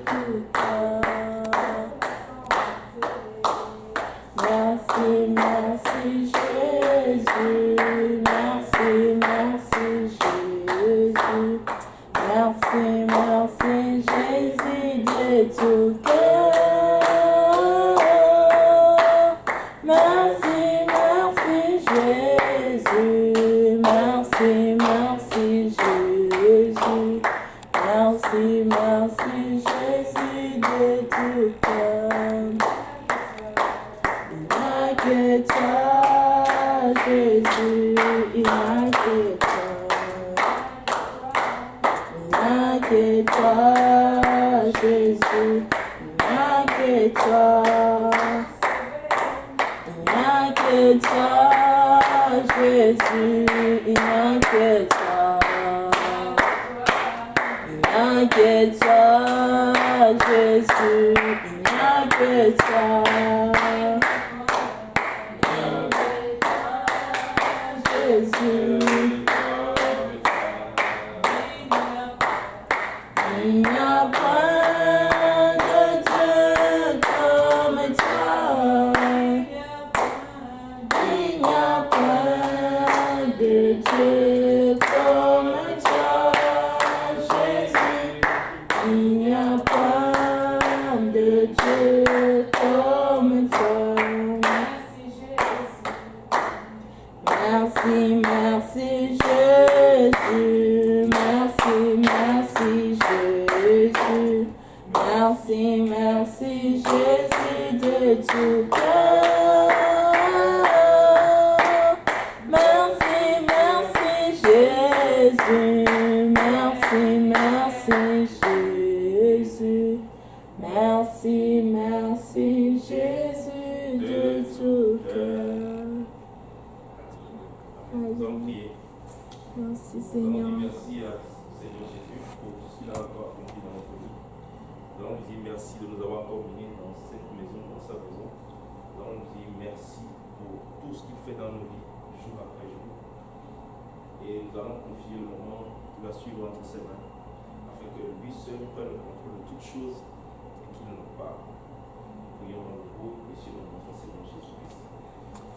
tout cœur. Merci, merci Jésus, merci, merci Jésus, merci, merci Jésus de tout cœur. Merci, merci Jésus, merci, merci Jésus, merci, merci Jésus de tout cœur. Il n'a que toi, Jésus, il n'a que toi. Il n'a que toi, Jésus, il n'a que toi. Il n'a que toi, Jésus, il n'a que toi. Il n'a que toi, Jésus, il n'a que toi. Jésus, il n'y a pas de Dieu comme toi. Il n'y a pas de Dieu comme toi, Jésus. Il n'y a pas de Dieu comme toi. Merci, merci Jésus, merci, merci Jésus, merci, merci Jésus de tout cœur. Merci, merci Jésus, merci, merci Jésus, merci, merci Jésus de tout cœur. Merci Seigneur. Merci à Seigneur Jésus pour tout ce qu'il a encore accompli dans notre vie. Donc on vous dit merci de nous avoir encore unis dans cette maison, dans sa maison. Donc on vous dit merci pour tout ce qu'il fait dans nos vies, jour après jour. Et nous allons confier le moment qui va suivre entre ses mains, afin que lui seul prenne le contrôle de toutes choses et qu'il nous parle. Prions dans le beau et sur le nom de Seigneur Jésus-Christ.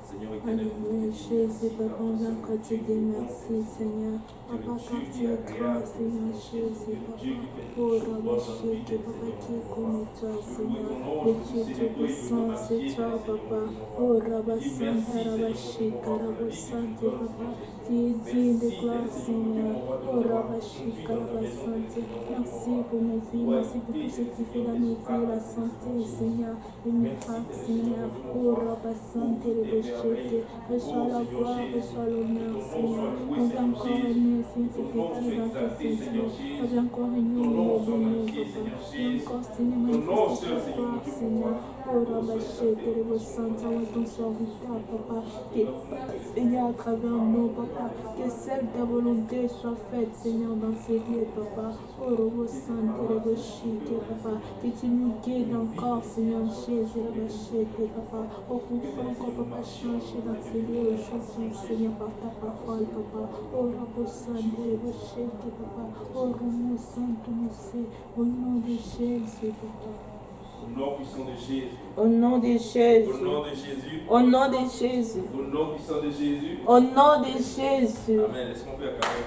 Seigneur éternel, Alléluia, Jésus, Papa, on vient encore te dire merci, Seigneur. Papa, car tu es grand, Seigneur Jésus, Papa. Oh, Rabbi, Papa, qui est comme toi, Seigneur. Le Dieu tout-puissant, c'est toi, Papa. Oh, Rabbi, Santa, Rabbi, Rabbi, Santa, Papa. Tu es digne de gloire, Seigneur. Oh, Rabbi, Rabbi, Santa. Merci pour nos vies, merci pour tout ce que tu fais dans nos vies, la santé, Seigneur. Le miracle, Seigneur. Oh, Rabbi, Santa, reçois la gloire, reçois l'honneur, Seigneur. On va encore régner, Seigneur, c'est écrit dans ta Seigneur. On va encore régner au milieu de nous, Papa. Et encore, Seigneur, manifeste ta gloire, Seigneur. Oh, Rabaché, que le Saint, ton serviteur, Papa. Que, Seigneur, à travers nous, Papa, que celle de ta volonté soit faite, Seigneur, dans ces lieux, Papa. Oh, Robo Saint, que le Chic, Papa. Que tu nous guides encore, Seigneur, Jésus, Rabaché, Papa. Oh, pour faire encore, Papa, changer dans ces lieux aujourd'hui, Seigneur, par ta parole, Papa. Oh, Robo Saint, que le Chic, Papa. Oh, Robo Saint, au nom de Jésus, Papa. Au nom puissant de Jésus. Au nom de Jésus. Au nom de Jésus. Au nom de Jésus. Au nom puissant de Jésus. Au nom de Jésus. Amen. Est-ce qu'on peut acclamer?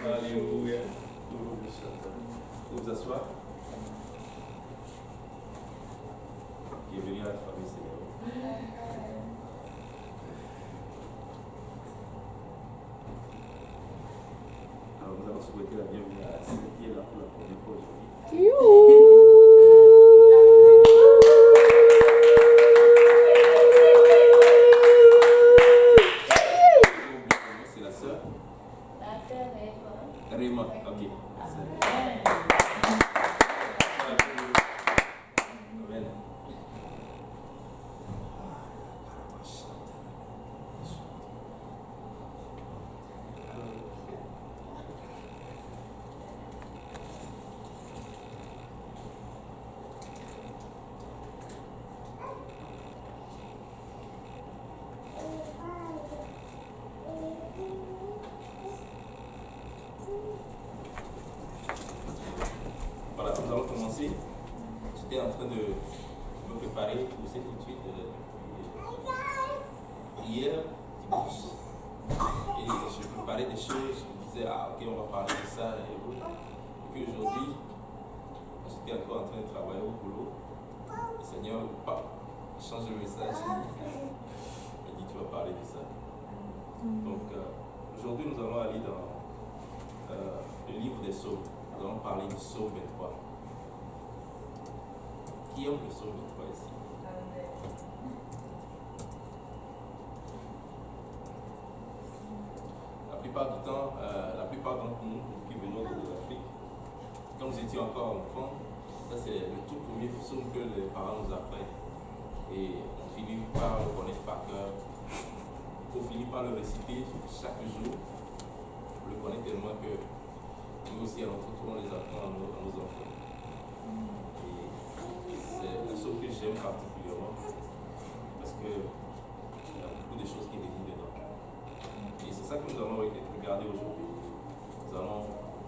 Alléluia. Vous vous asseoir. Bienvenue à la famille Seigneur. Alors nous allons souhaiter la bienvenue à celle qui est là pour la première fois aujourd'hui. C'est la sœur. Raymond, ok. Amen. commencer, j'étais en train de me préparer pour cette étude hier, dimanche. Et je préparais des choses, je me disais, ah ok, on va parler de ça et autres. Et puis aujourd'hui, j'étais encore en train de travailler au boulot. Le Seigneur change le message. Il dit, tu vas parler de ça. Donc, aujourd'hui, nous allons aller dans le livre des psaumes. Nous allons parler du psaume 23. Qui aime le psaume 23 ici? La plupart du temps, la plupart d'entre nous qui venons de l'Afrique, quand nous étions encore enfants, ça c'est le tout premier psaume que les parents nous apprennent. Et on finit par le connaître par cœur. On finit par le réciter chaque jour. On le connaît tellement que nous aussi à notre tour on les apprend à nos enfants. Et c'est un psaume que j'aime particulièrement parce qu'il y a beaucoup de choses qui résident dedans. Et c'est ça que nous allons regarder aujourd'hui. Nous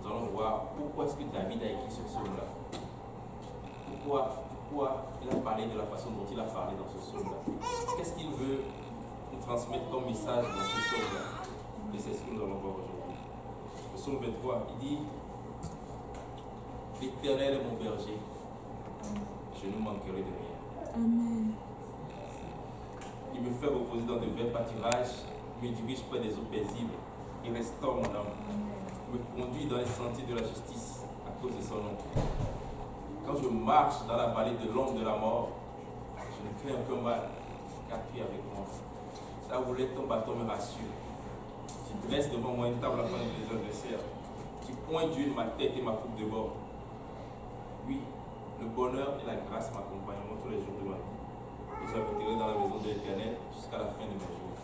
allons voir pourquoi est-ce que David a écrit ce psaume-là. Pourquoi il a parlé de la façon dont il a parlé dans ce psaume-là. Qu'est-ce qu'il veut nous transmettre comme message dans ce psaume-là. Et c'est ce que nous allons voir aujourd'hui. Le psaume 23, il dit « L'Éternel est mon berger, je ne manquerai de rien. Amen. Il me fait reposer dans de verts pâturages, me dirige près des eaux paisibles, il restaure mon âme, me conduit dans les sentiers de la justice à cause de son nom. Quand je marche dans la vallée de l'ombre de la mort, je ne crains aucun mal, car tu es avec moi. Ta houlette, ton bâton me rassure. Tu dresses devant moi une table afin de les adversaires. Tu pointes d'huile ma tête et ma coupe de bord. Oui, le bonheur et la grâce m'accompagneront tous les jours de ma vie. Et j'habiterai dans la maison de l'Éternel jusqu'à la fin de mes jours.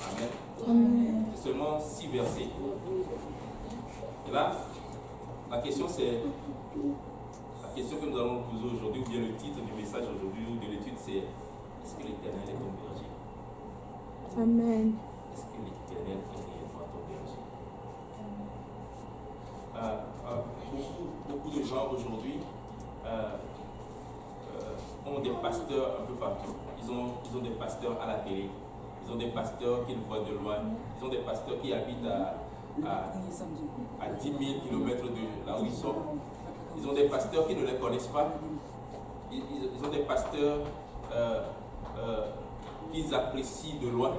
Amen. Amen. C'est seulement 6 versets. Et là, la question c'est... La question que nous allons poser aujourd'hui, ou bien le titre du message aujourd'hui, ou de l'étude, c'est est-ce que l'Éternel est ton berger? Amen. Est-ce que l'Éternel est réellement ton berger? Beaucoup de gens aujourd'hui ont des pasteurs un peu partout. Ils ont des pasteurs à la télé. Ils ont des pasteurs qu'ils voient de loin. Ils ont des pasteurs qui habitent à 10 000 km de là où ils sont. Ils ont des pasteurs qui ne les connaissent pas. Ils ont des pasteurs qu'ils apprécient de loin.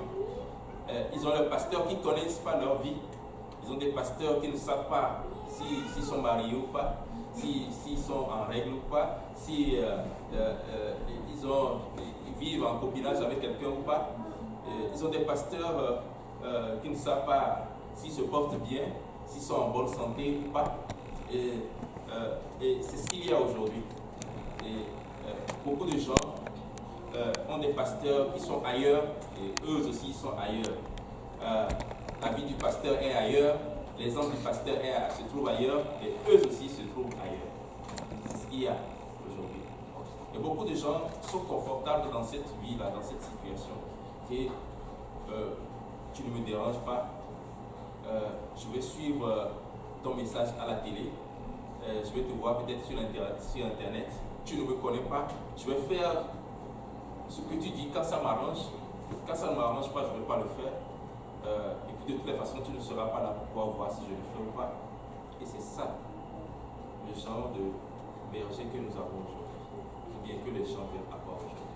Ils ont des pasteurs qui ne connaissent pas leur vie. Ils ont des pasteurs qui ne savent pas s'ils sont mariés ou pas, s'ils sont en règle ou pas, si ils vivent en copinage avec quelqu'un ou pas. Ils ont des pasteurs qui ne savent pas s'ils se portent bien, s'ils sont en bonne santé ou pas. Et c'est ce qu'il y a aujourd'hui. Beaucoup de gens ont des pasteurs qui sont ailleurs et eux aussi sont ailleurs. La vie du pasteur est ailleurs, les hommes du pasteur se trouvent ailleurs et eux aussi se trouvent ailleurs. C'est ce qu'il y a aujourd'hui. Et beaucoup de gens sont confortables dans cette vie-là, dans cette situation. Et tu ne me déranges pas, je vais suivre ton message à la télé. Je vais te voir peut-être sur Internet. Tu ne me connais pas. Je vais faire ce que tu dis quand ça m'arrange. Quand ça ne m'arrange pas, je ne vais pas le faire. Et puis de toutes les façons, tu ne seras pas là pour pouvoir voir si je le fais ou pas. Et c'est ça, le genre de berger que nous avons aujourd'hui. Ou bien que les gens veulent avoir aujourd'hui.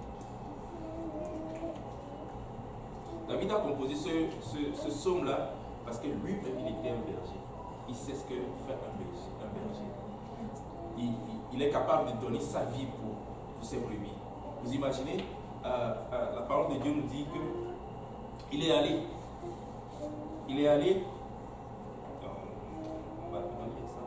David a composé ce psaume-là parce que lui-même, il était un berger. Il sait ce que fait un berger. Il est capable de donner sa vie pour ses brebis. Vous imaginez, la parole de Dieu nous dit qu'il est allé. On va lire ça.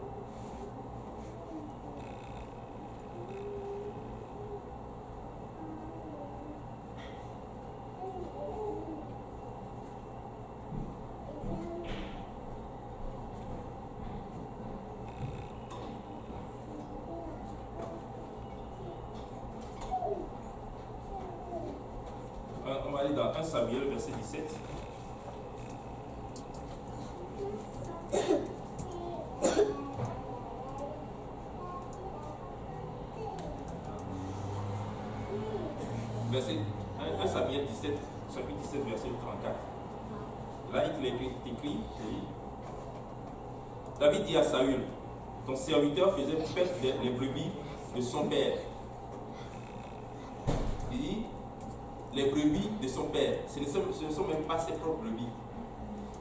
On va aller dans 1 Samuel, verset 17. verset 1 Samuel 17, chapitre 17, verset 34. Là, il est écrit, David dit à Saül, ton serviteur faisait paître les brebis de son père. Il dit, les brebis de son père, ce ne sont même pas ses propres brebis.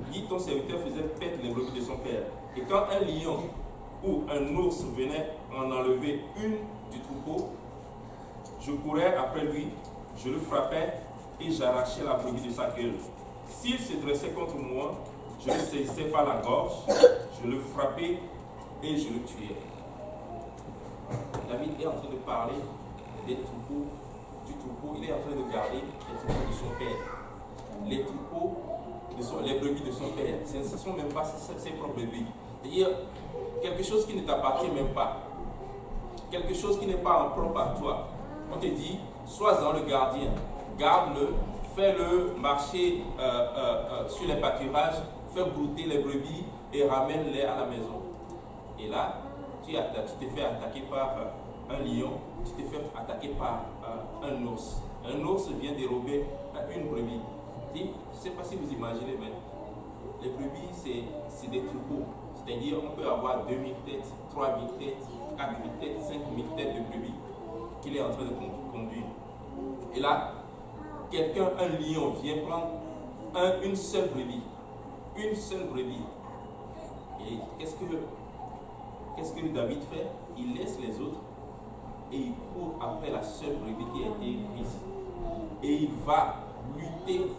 Il dit, ton serviteur faisait paître les brebis de son père. Et quand un lion ou un ours venait en enlever une du troupeau, je courais après lui, je le frappais et j'arrachais la brebis de sa gueule. S'il se dressait contre moi, je le saisissais par la gorge, je le frappais et je le tuais. David est en train de parler des troupeaux, du troupeau, il est en train de garder les troupeaux de son père. Les troupeaux, les brebis de son père, ce ne sont même pas ses propres brebis. C'est-à-dire quelque chose qui ne t'appartient même pas. Quelque chose qui n'est pas en propre à toi. On te dit, sois-en le gardien, garde-le, fais-le marcher sur les pâturages, fais brouter les brebis et ramène-les à la maison. Et là, tu t'es fait attaquer par un lion, tu t'es fait attaquer par un ours. Un ours vient dérober une brebis. Je ne sais pas si vous imaginez, mais les brebis, c'est des troupeaux. C'est-à-dire, on peut avoir 2000 têtes, 3000 têtes, 4000 têtes, 5000 têtes de brebis qu'il est en train de conduire. Et là, un lion vient prendre une seule brebis. Une seule brebis. Et qu'est-ce que David fait? Il laisse les autres et il court après la seule brebis qui a été prise. Et il va lutter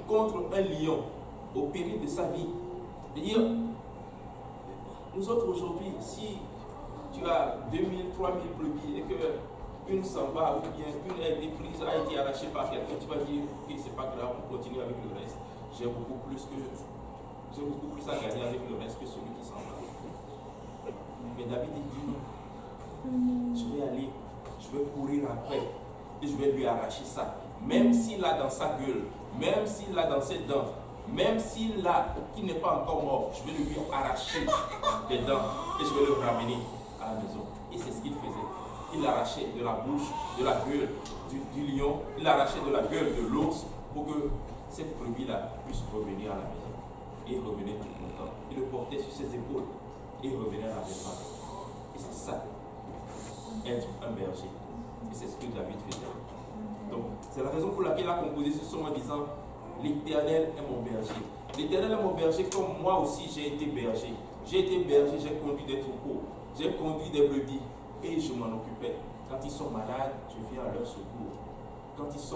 contre un lion au péril de sa vie. C'est-à-dire, nous autres aujourd'hui, si tu as 2000, 3000 brebis et qu'une s'en va ou bien une a été prise, a été arrachée par quelqu'un, tu vas dire ok, c'est pas grave, on continue avec le reste. J'ai beaucoup plus à gagner avec le reste que celui qui s'en va. Mais David dit non, je vais aller, je vais courir après et je vais lui arracher ça. Même s'il a dans sa gueule, même s'il a dans ses dents, même s'il a qui n'est pas encore mort, je vais lui arracher des dents et je vais le ramener à la maison. Et c'est ce qu'il faisait. Il arrachait de la bouche, de la gueule du lion, il arrachait de la gueule de l'ours pour que cette brebis-là puisse revenir à la maison. Et il revenait tout content. Il le portait sur ses épaules et il revenait à la maison. Et c'est ça, être un berger. Et c'est ce que David faisait. Donc, c'est la raison pour laquelle il a composé ce son en disant l'Éternel est mon berger. L'Éternel est mon berger comme moi aussi j'ai été berger. J'ai été berger, j'ai conduit des troupeaux, j'ai conduit des brebis et je m'en occupais. Quand ils sont malades, je viens à leur secours. Quand ils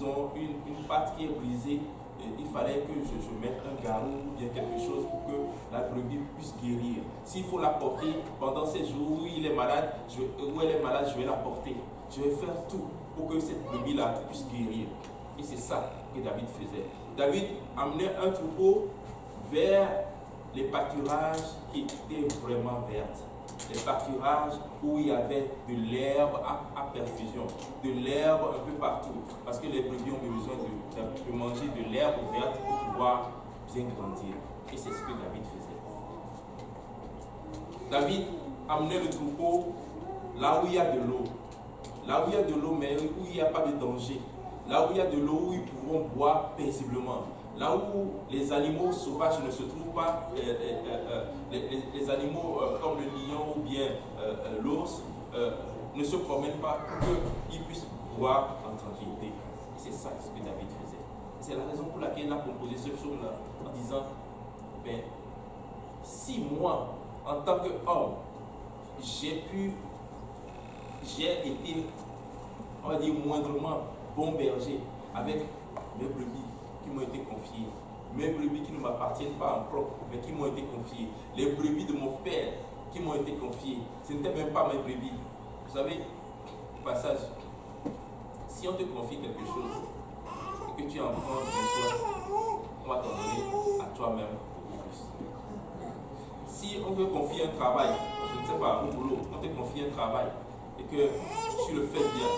ont une patte qui est brisée, il fallait que je mette un garrot ou bien quelque chose pour que la brebis puisse guérir. S'il faut la porter pendant ces jours où il est malade, où elle est malade, je vais la porter. Je vais faire tout pour que cette brebis-là puisse guérir. Et c'est ça que David faisait. David amenait un troupeau vers les pâturages qui étaient vraiment vertes. Les pâturages où il y avait de l'herbe à perfusion, de l'herbe un peu partout. Parce que les brebis ont besoin de manger de l'herbe verte pour pouvoir bien grandir. Et c'est ce que David faisait. David amenait le troupeau là où il y a de l'eau. Là où il y a de l'eau, mais où il n'y a pas de danger. Là où il y a de l'eau, où ils pourront boire paisiblement. Là où les animaux sauvages ne se trouvent pas, les animaux comme le lion ou bien l'ours ne se promènent pas pour qu'ils puissent boire en tranquillité. Et c'est ça ce que David faisait. C'est la raison pour laquelle il a composé ce psaume-là en disant, si moi, en tant qu'homme, j'ai été, on va dire, moindrement bon berger avec mes brebis qui m'ont été confiées, mes brebis qui ne m'appartiennent pas en propre, mais qui m'ont été confiées, les brebis de mon père qui m'ont été confiées, ce n'étaient même pas mes brebis. Vous savez, passage, si on te confie quelque chose et que tu en prends de soi, on va t'en donner à toi-même beaucoup plus. Si on te confie un travail, je ne sais pas, au boulot, on te confie un travail et que tu le fais bien,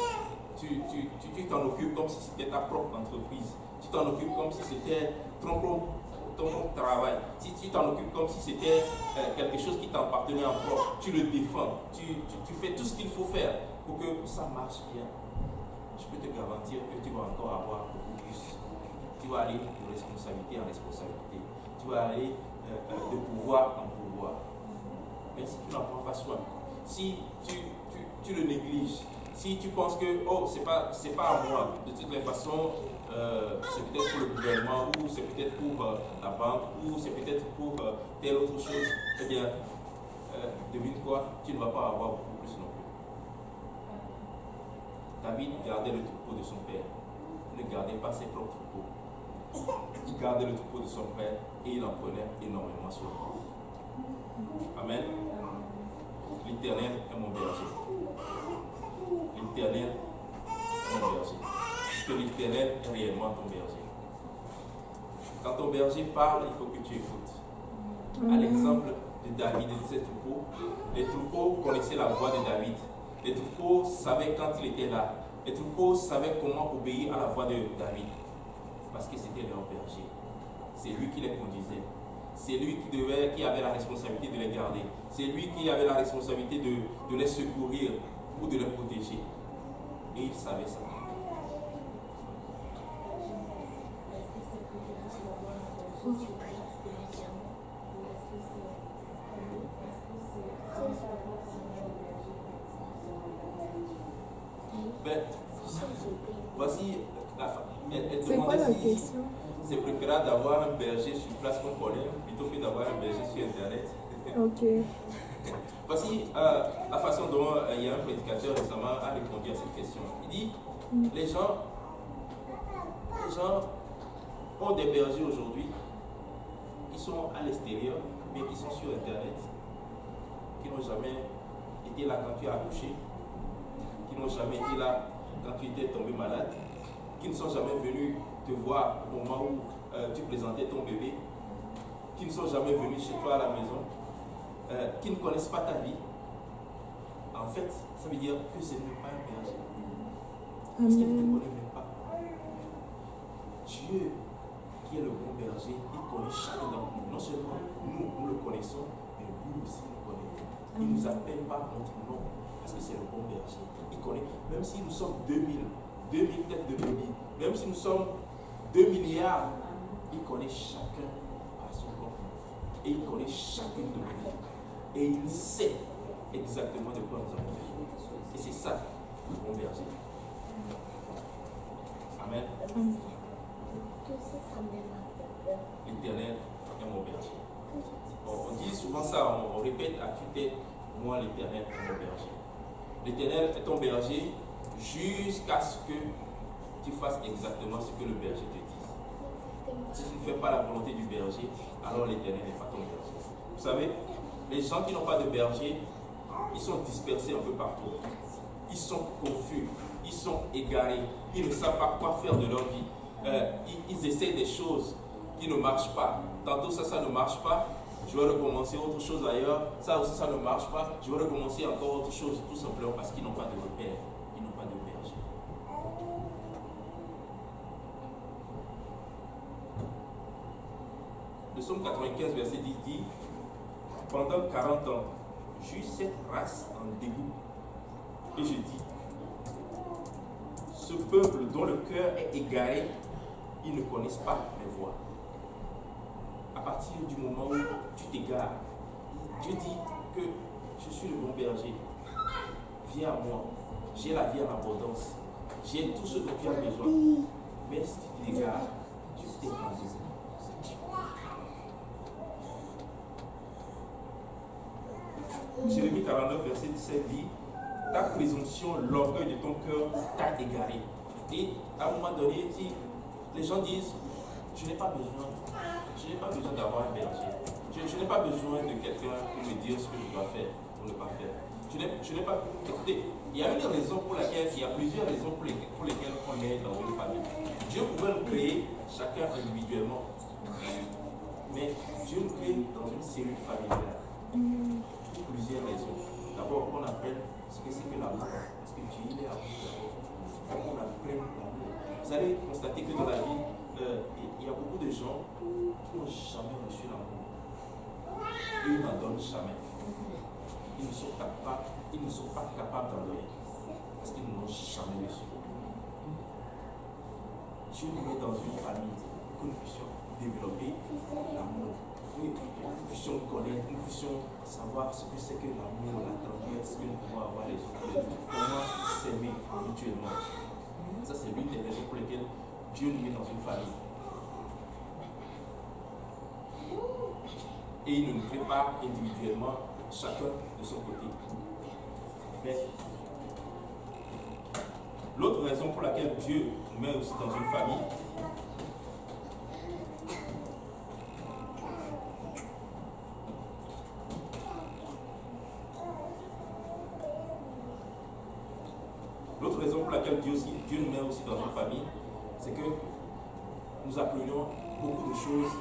tu t'en occupes comme si c'était ta propre entreprise. Tu t'en occupes comme si c'était ton travail. Si tu t'en occupes comme si c'était quelque chose qui t'appartenait en propre, tu le défends. Tu fais tout ce qu'il faut faire pour que ça marche bien. je peux te garantir que tu vas encore avoir beaucoup plus. Tu vas aller de responsabilité en responsabilité. Tu vas aller de pouvoir en pouvoir. Mais si tu n'en prends pas soin, si tu le négliges, si tu penses que oh, c'est pas à moi, de toutes les façons, c'est peut-être pour le gouvernement, ou c'est peut-être pour la banque, ou c'est peut-être pour telle autre chose, eh bien, devine quoi, tu ne vas pas avoir beaucoup plus non plus. David gardait le troupeau de son père. Il ne gardait pas ses propres troupeaux. Il gardait le troupeau de son père et il en prenait énormément soin. Amen. L'Éternel est mon berger. L'Éternel est mon berger. Est-ce que l'Éternel est réellement ton berger? Quand ton berger parle, il faut que tu écoutes. À l'exemple de David et de ses troupeaux, les troupeaux connaissaient la voix de David. Les troupeaux savaient quand il était là. Les troupeaux savaient comment obéir à la voix de David. Parce que c'était leur berger. C'est lui qui les conduisait. C'est lui qui avait la responsabilité de les garder. C'est lui qui avait la responsabilité de les secourir ou de les protéger. Et il savait ça. Ben, voici la fin. C'est quoi la question? C'est préférable d'avoir un berger sur place qu'on connaît plutôt que d'avoir un berger sur Internet. Ok. Voici la façon dont il y a un prédicateur récemment a répondu à cette question. Il dit, les gens ont des bergers aujourd'hui qui sont à l'extérieur, mais qui sont sur Internet, qui n'ont jamais été là quand tu as accouché, qui n'ont jamais été là quand tu étais tombé malade, qui ne sont jamais venus te voir au moment où tu présentais ton bébé, qui ne sont jamais venus chez toi à la maison, qui ne connaissent pas ta vie. En fait, ça veut dire que ce n'est pas un berger. Parce qu'il ne te connaît même pas. Dieu, qui est le bon berger, il connaît chacun d'entre nous. Non seulement nous le connaissons, mais lui aussi nous connaît. Il ne nous appelle pas notre nom, parce que c'est le bon berger. Il connaît, même si nous sommes 2000 têtes de brebis, même si nous sommes 2 milliards, il connaît chacun à son nom. Et il connaît chacune de nos vies. Et il sait exactement de quoi nous avons besoin. Et c'est ça, le bon berger. Amen. L'Éternel est mon berger. On dit souvent ça, on répète à tue-tête, moi l'Éternel est mon berger. L'Éternel est ton berger jusqu'à ce que tu fasses exactement ce que le berger te dit. Si tu ne fais pas la volonté du berger, alors l'Éternel n'est pas ton berger. Vous savez, les gens qui n'ont pas de berger, ils sont dispersés un peu partout. Ils sont confus, ils sont égarés, ils ne savent pas quoi faire de leur vie. Ils essaient des choses qui ne marchent pas. Tantôt ça ne marche pas, je vais recommencer autre chose ailleurs. Ça aussi, ça ne marche pas, je vais recommencer encore autre chose, tout simplement parce qu'ils n'ont pas de repère, ils n'ont pas de berger. Le psaume 95, verset 10 dit: pendant 40 ans, j'eus cette race en dégoût. Et je dis, ce peuple dont le cœur est égaré, ils ne connaissent pas mes voies. À partir du moment où tu t'égares, Dieu dit que je suis le bon berger. Viens à moi, j'ai la vie en abondance, j'ai tout ce dont tu as besoin. Mais si tu t'égares, tu t'es perdu. Jérémie 49, verset 17 dit: ta présomption, l'orgueil de ton cœur t'a égaré. Et à un moment donné, si les gens disent, je n'ai pas besoin d'avoir un berger. Je n'ai pas besoin de quelqu'un pour me dire ce que je dois faire ou ne pas faire. Je n'ai pas. Écoutez, il y a une raison pour laquelle, il y a plusieurs raisons pour lesquelles on est dans une famille. Dieu pouvait nous créer chacun individuellement. Mais Dieu nous crée dans une cellule familiale. Pour plusieurs raisons. D'abord, on appelle ce que c'est que l'amour. Parce que Dieu est amour. Il faut qu'on apprenne l'amour. Vous allez constater que dans la vie, il y a beaucoup de gens qui n'ont jamais reçu l'amour. Ils n'en donnent jamais. Ils ne sont pas capables d'en donner. Parce qu'ils ne l'ont jamais reçu. Dieu nous met dans une famille que nous puissions développer l'amour. Que nous puissions connaître, nous puissions savoir ce que c'est que l'amour, la tendresse que nous pouvons avoir les uns les autres. Comment s'aimer mutuellement. Ça, c'est l'une des raisons pour lesquelles Dieu nous met dans une famille. Et il ne nous crée pas individuellement, chacun de son côté. Mais l'autre raison pour laquelle Dieu nous met aussi dans une famille, Dieu nous met aussi dans une famille, c'est que nous appelions beaucoup de choses,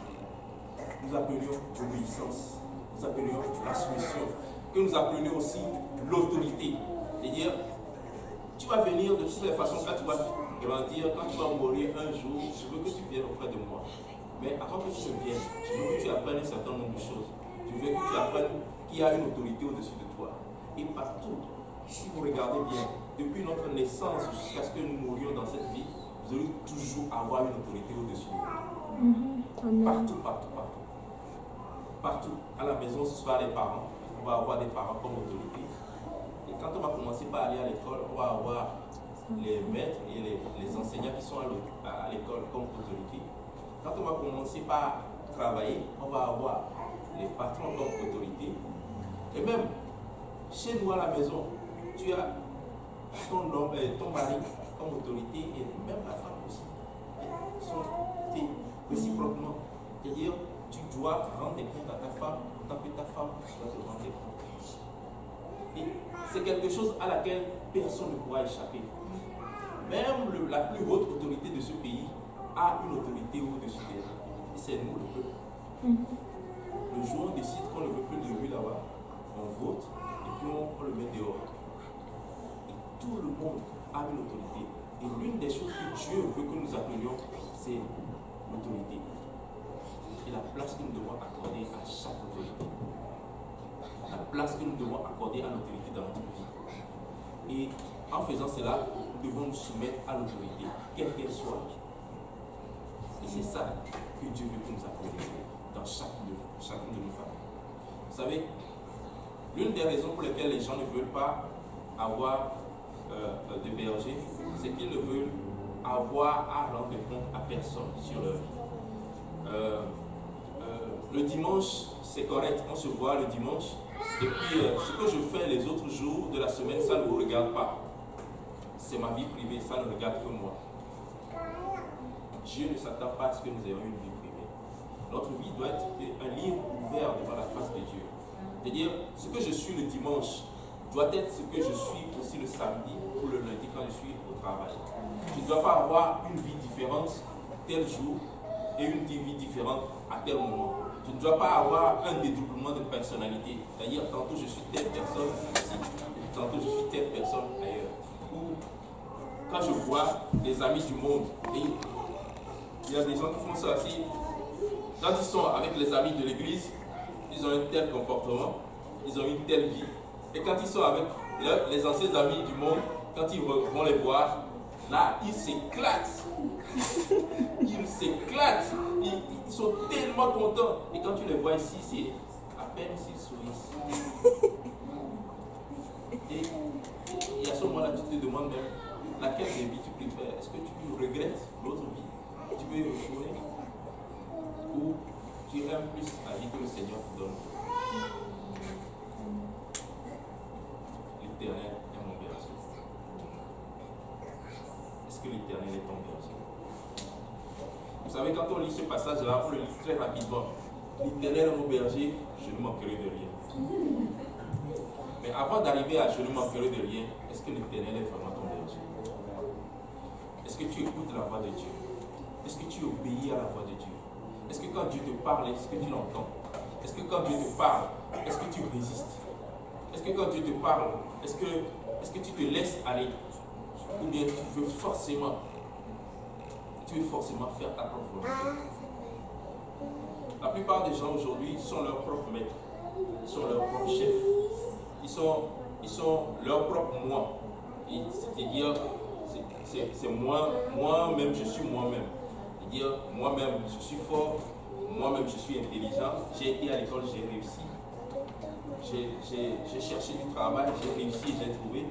nous appelions l'obéissance, nous appelions la soumission, que nous appelions aussi l'autorité. C'est-à-dire, tu vas venir de toutes les façons, quand tu vas grandir, quand tu vas mourir un jour, je veux que tu viennes auprès de moi. Mais avant que tu ne viennes, je veux que tu apprennes un certain nombre de choses. Je veux que tu apprennes qu'il y a une autorité au-dessus de toi. Et partout, si vous regardez bien, depuis notre naissance jusqu'à ce que nous mourions dans cette vie, vous allez toujours avoir une autorité au-dessus de vous. Partout, partout, partout. Partout. À la maison, ce sera les parents. On va avoir des parents comme autorité. Et quand on va commencer par aller à l'école, on va avoir les maîtres et les enseignants qui sont à l'école comme autorité. Quand on va commencer par travailler, on va avoir les patrons comme autorité. Et même chez nous à la maison, tu as ton mari comme autorité et même la femme aussi. Réciproquement. C'est-à-dire, tu dois rendre des comptes à ta femme tant que ta femme doit te rendre des comptes. Et c'est quelque chose à laquelle personne ne pourra échapper. Même la plus haute autorité de ce pays a une autorité au-dessus d'elle. Et c'est nous, le peuple. Le jour on décide qu'on ne veut plus de lui là-bas, on vote et puis on le met dehors. Et tout le monde a une autorité. Et l'une des choses que Dieu veut que nous appelions, c'est l'autorité. Et la place que nous devons accorder à chaque autorité. La place que nous devons accorder à l'autorité dans notre vie. Et en faisant cela, nous devons nous soumettre à l'autorité, quelle qu'elle soit. Et c'est ça que Dieu veut que nous appelions dans chacune de nos familles. Vous savez, l'une des raisons pour lesquelles les gens ne veulent pas avoir de berger, c'est qu'ils ne veulent avoir à rendre compte à personne sur leur vie. Le dimanche, c'est correct, on se voit le dimanche. Et puis, ce que je fais les autres jours de la semaine, ça ne vous regarde pas. C'est ma vie privée, ça ne regarde que moi. Dieu ne s'attend pas à ce que nous ayons une vie privée. Notre vie doit être un livre ouvert devant la face de Dieu. C'est-à-dire, ce que je suis le dimanche doit être ce que je suis aussi le samedi ou le lundi quand je suis au travail. Je ne dois pas avoir une vie différente tel jour et une vie différente à tel moment. Je ne dois pas avoir un dédoublement de personnalité. C'est-à-dire, tantôt je suis telle personne ici, tantôt je suis telle personne ailleurs. Ou quand je vois des amis du monde, et il y a des gens qui font ça aussi, quand ils sont avec les amis de l'église, ils ont un tel comportement, ils ont une telle vie. Et quand ils sont avec les anciens amis du monde, quand ils vont les voir, là, ils s'éclatent. Ils s'éclatent. Ils sont tellement contents. Et quand tu les vois ici, c'est à peine s'ils sourient. Et à ce moment-là, tu te demandes même laquelle des vies tu préfères. Est-ce que tu regrettes l'autre vie? Tu veux y retourner? Ou tu aimes plus la vie que le Seigneur te donne? L'Éternel est mon berger. Est-ce que l'Éternel est ton berger? Vous savez, quand on lit ce passage-là, on le lit très rapidement. L'Éternel est mon berger, je ne manquerai de rien. Mais avant d'arriver à je ne manquerai de rien, est-ce que l'Éternel est vraiment ton berger? Est-ce que tu écoutes la voix de Dieu? Est-ce que tu obéis à la voix de Dieu? Est-ce que quand Dieu te parle, est-ce que tu l'entends? Est-ce que quand Dieu te parle, est-ce que tu résistes? Est-ce que quand Dieu te parle, est-ce que tu te laisses aller? Ou bien tu veux forcément faire ta propre volonté? La plupart des gens aujourd'hui sont leurs propres maîtres, ils sont leurs propres chefs, ils sont leurs propres moi. C'est-à-dire, c'est moi-même, je suis moi-même. C'est-à-dire, moi-même, je suis fort, moi-même, je suis intelligent, j'ai été à l'école, j'ai réussi. J'ai cherché du travail, j'ai réussi, j'ai trouvé.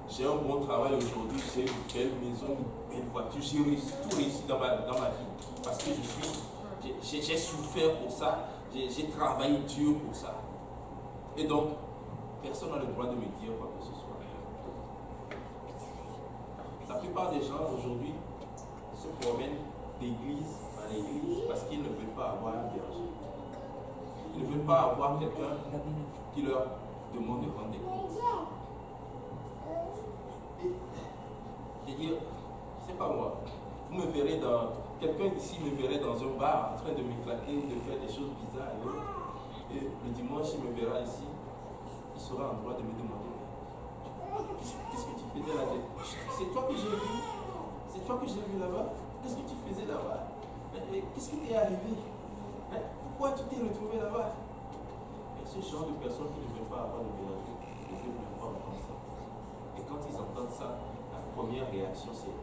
J'ai un bon travail aujourd'hui, j'ai une belle maison, une belle voiture, j'ai tout réussi dans ma vie. Parce que j'ai souffert pour ça, j'ai travaillé dur pour ça. Et donc, personne n'a le droit de me dire quoi que ce soit. La plupart des gens aujourd'hui se promènent d'église en église parce qu'ils ne veulent pas avoir un berger. Ils ne veulent pas avoir quelqu'un qui leur demande de rendre des comptes. Et dire, c'est pas moi. Vous me verrez quelqu'un ici me verrait dans un bar en train de m'éclater, de faire des choses bizarres. Et le dimanche, il me verra ici, il sera en droit de me demander, qu'est-ce que tu faisais là? C'est toi que j'ai vu. C'est toi que j'ai vu là-bas. Qu'est-ce que tu faisais là-bas? Qu'est-ce qui t'est arrivé? Pourquoi tu t'es retrouvé là-bas? Et ce genre de personnes qui ne veulent pas avoir de berger, ne veulent même pas entendre ça. Et quand ils entendent ça, la première réaction c'est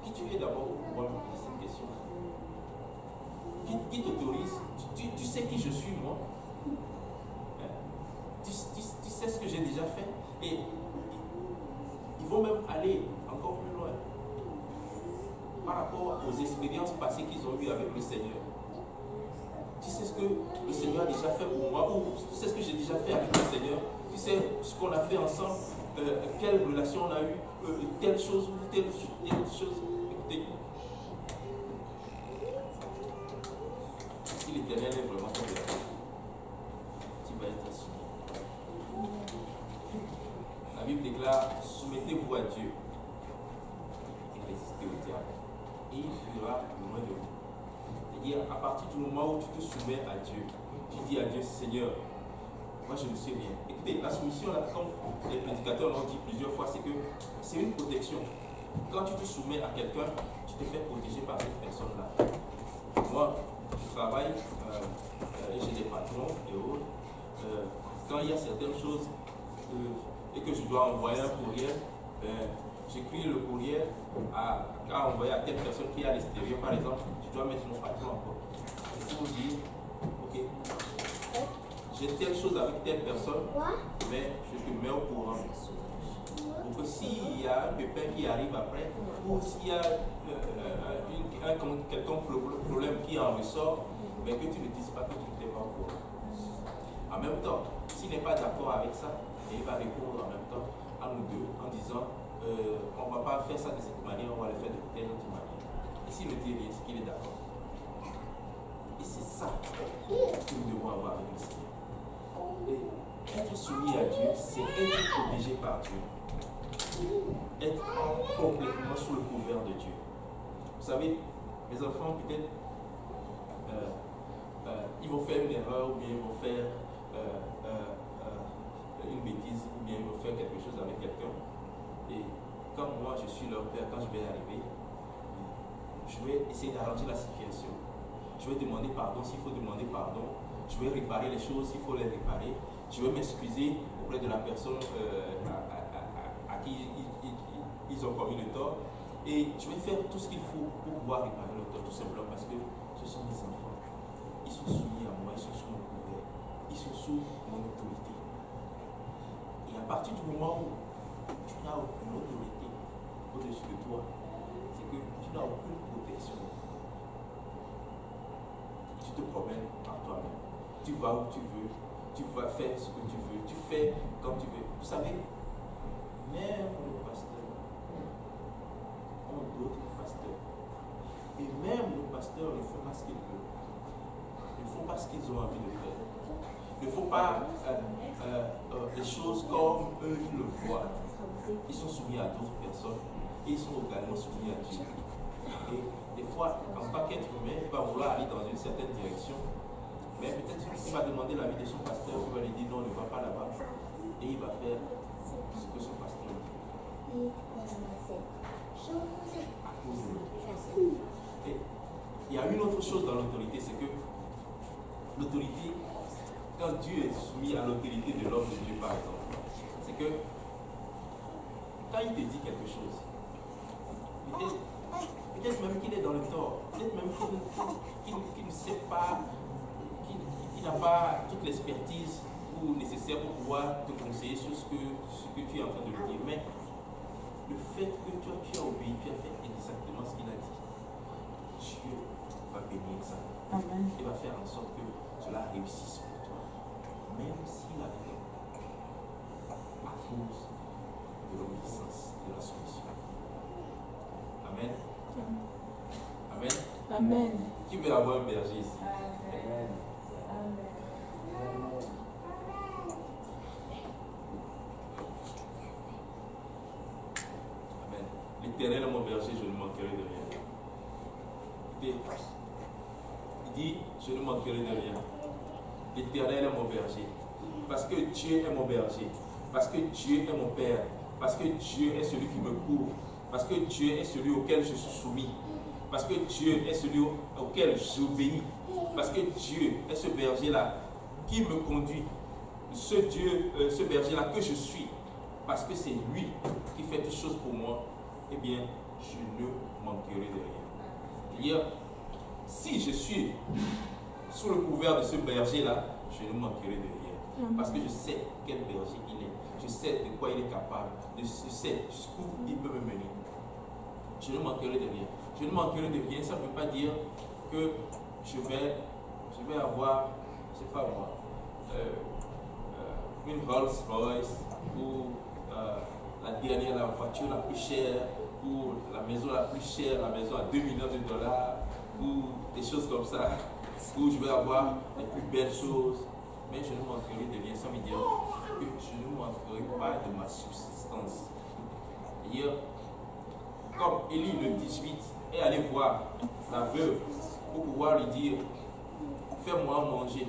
qui tu es d'abord pour pouvoir me poser cette question? Qui t'autorise? Tu sais qui je suis moi? Tu sais ce que j'ai déjà fait? Et ils vont même aller encore plus loin par rapport aux expériences passées qu'ils ont eues avec le Seigneur. Tu sais ce que le Seigneur a déjà fait pour moi, ou tu sais ce que j'ai déjà fait avec le Seigneur, tu sais ce qu'on a fait ensemble, quelle relation on a eue, telle chose ou telle chose. Écoutez, si l'Éternel est vraiment ton Père, tu vas être soumis. La Bible déclare, soumettez-vous à Dieu et résistez au diable, et il fuira loin de vous. C'est-à-dire, à partir du moment où tu te soumets à Dieu, tu dis à Dieu, Seigneur, moi je ne sais rien. Écoutez, la soumission, là, comme les prédicateurs l'ont dit plusieurs fois, c'est que c'est une protection. Quand tu te soumets à quelqu'un, tu te fais protéger par cette personne-là. Moi, je travaille et j'ai des patrons et autres. Quand il y a certaines choses et que je dois envoyer un courrier, j'écris le courrier à envoyer à telle personne qui est à l'extérieur. Par exemple, je dois mettre mon patron en copie. Il faut dire, ok, j'ai telle chose avec telle personne, mais je te mets au courant. Pour que s'il y a un pépin qui arrive après, ou s'il y a quelconque problème qui en ressort, mais que tu ne dises pas que tu n'étais pas au courant. En même temps, s'il n'est pas d'accord avec ça, il va répondre en même temps à nous deux en disant on ne va pas faire ça de cette manière, on va le faire de telle autre manière. Et s'il ne dit rien, c'est qu'il est d'accord. Et c'est ça que nous devons avoir avec le Seigneur. Et être soumis à Dieu, c'est être protégé par Dieu. Être complètement sous le couvert de Dieu. Vous savez, les enfants, peut-être, ils vont faire une erreur, ou bien ils vont faire une bêtise, ou bien ils vont faire quelque chose avec quelqu'un. Et quand moi je suis leur père, quand je vais arriver, je vais essayer d'arranger la situation. Je vais demander pardon s'il faut demander pardon. Je vais réparer les choses s'il faut les réparer. Je vais m'excuser auprès de la personne à qui ils ont commis le tort. Et je vais faire tout ce qu'il faut pour pouvoir réparer le tort, tout simplement parce que ce sont mes enfants. Ils sont soumis à moi, ils sont sous mon couvert. Ils sont sous mon autorité. Et à partir du moment où tu n'as aucune autorité au-dessus de toi, c'est que tu n'as aucune protection. Tu te promènes par toi-même. Tu vas où tu veux, tu vas faire ce que tu veux, tu fais comme tu veux. Vous savez, même le pasteur, on d'autres pasteurs. Et même les pasteurs ne font pas ce qu'ils veulent. Ils ne font pas ce qu'ils ont envie de faire. Ils ne font pas les choses comme eux ils le voient. Ils sont soumis à d'autres personnes et ils sont également soumis à Dieu. Et des fois, en tant qu'être humain, il va vouloir aller dans une certaine direction, mais peut-être qu'il va demander l'avis de son pasteur, il va lui dire non, ne va pas là-bas, et il va faire ce que son pasteur dit. À cause de l'autorité. Et il y a une autre chose dans l'autorité, c'est que l'autorité, quand Dieu est soumis à l'autorité de l'homme de Dieu, par exemple, c'est que quand il te dit quelque chose, peut-être même qu'il est dans le tort, peut-être même qu'il ne sait pas, qu'il n'a pas toute l'expertise nécessaire pour pouvoir te conseiller sur ce que tu es en train de lui dire. Mais le fait que toi, tu as obéi, tu as fait exactement ce qu'il a dit, Dieu va bénir ça. Amen. Il va faire en sorte que cela réussisse pour toi. Même s'il a fait à cause de l'obéissance, de la soumission. Amen. Amen. Amen. Qui veut avoir un berger ici? Amen. Amen. L'Éternel est mon berger, je ne manquerai de rien. Il dit, je ne manquerai de rien. L'Éternel est mon berger. Parce que Dieu est mon berger. Parce que Dieu est mon Père. Parce que Dieu est celui qui me couvre. Parce que Dieu est celui auquel je suis soumis. Parce que Dieu est celui auquel j'obéis. Parce que Dieu est ce berger-là qui me conduit. Ce berger-là que je suis. Parce que c'est lui qui fait toutes choses pour moi. Eh bien, je ne manquerai de rien. C'est-à-dire, si je suis sous le couvert de ce berger-là, je ne manquerai de rien. Parce que je sais quel berger il est. Je sais de quoi il est capable. Je sais jusqu'où il peut me mener. Je ne manquerai de rien. Je ne manquerai de rien, ça ne veut pas dire que je vais avoir, je ne sais pas moi, une Rolls Royce ou la dernière la voiture la plus chère ou la maison la plus chère, la maison à 2 millions de dollars ou des choses comme ça, où je vais avoir les plus belles choses, mais je ne manquerai de rien, sans me dire que je ne manquerai pas de ma subsistance. Hier, comme Élie le 18 est allé voir la veuve pour pouvoir lui dire fais-moi manger,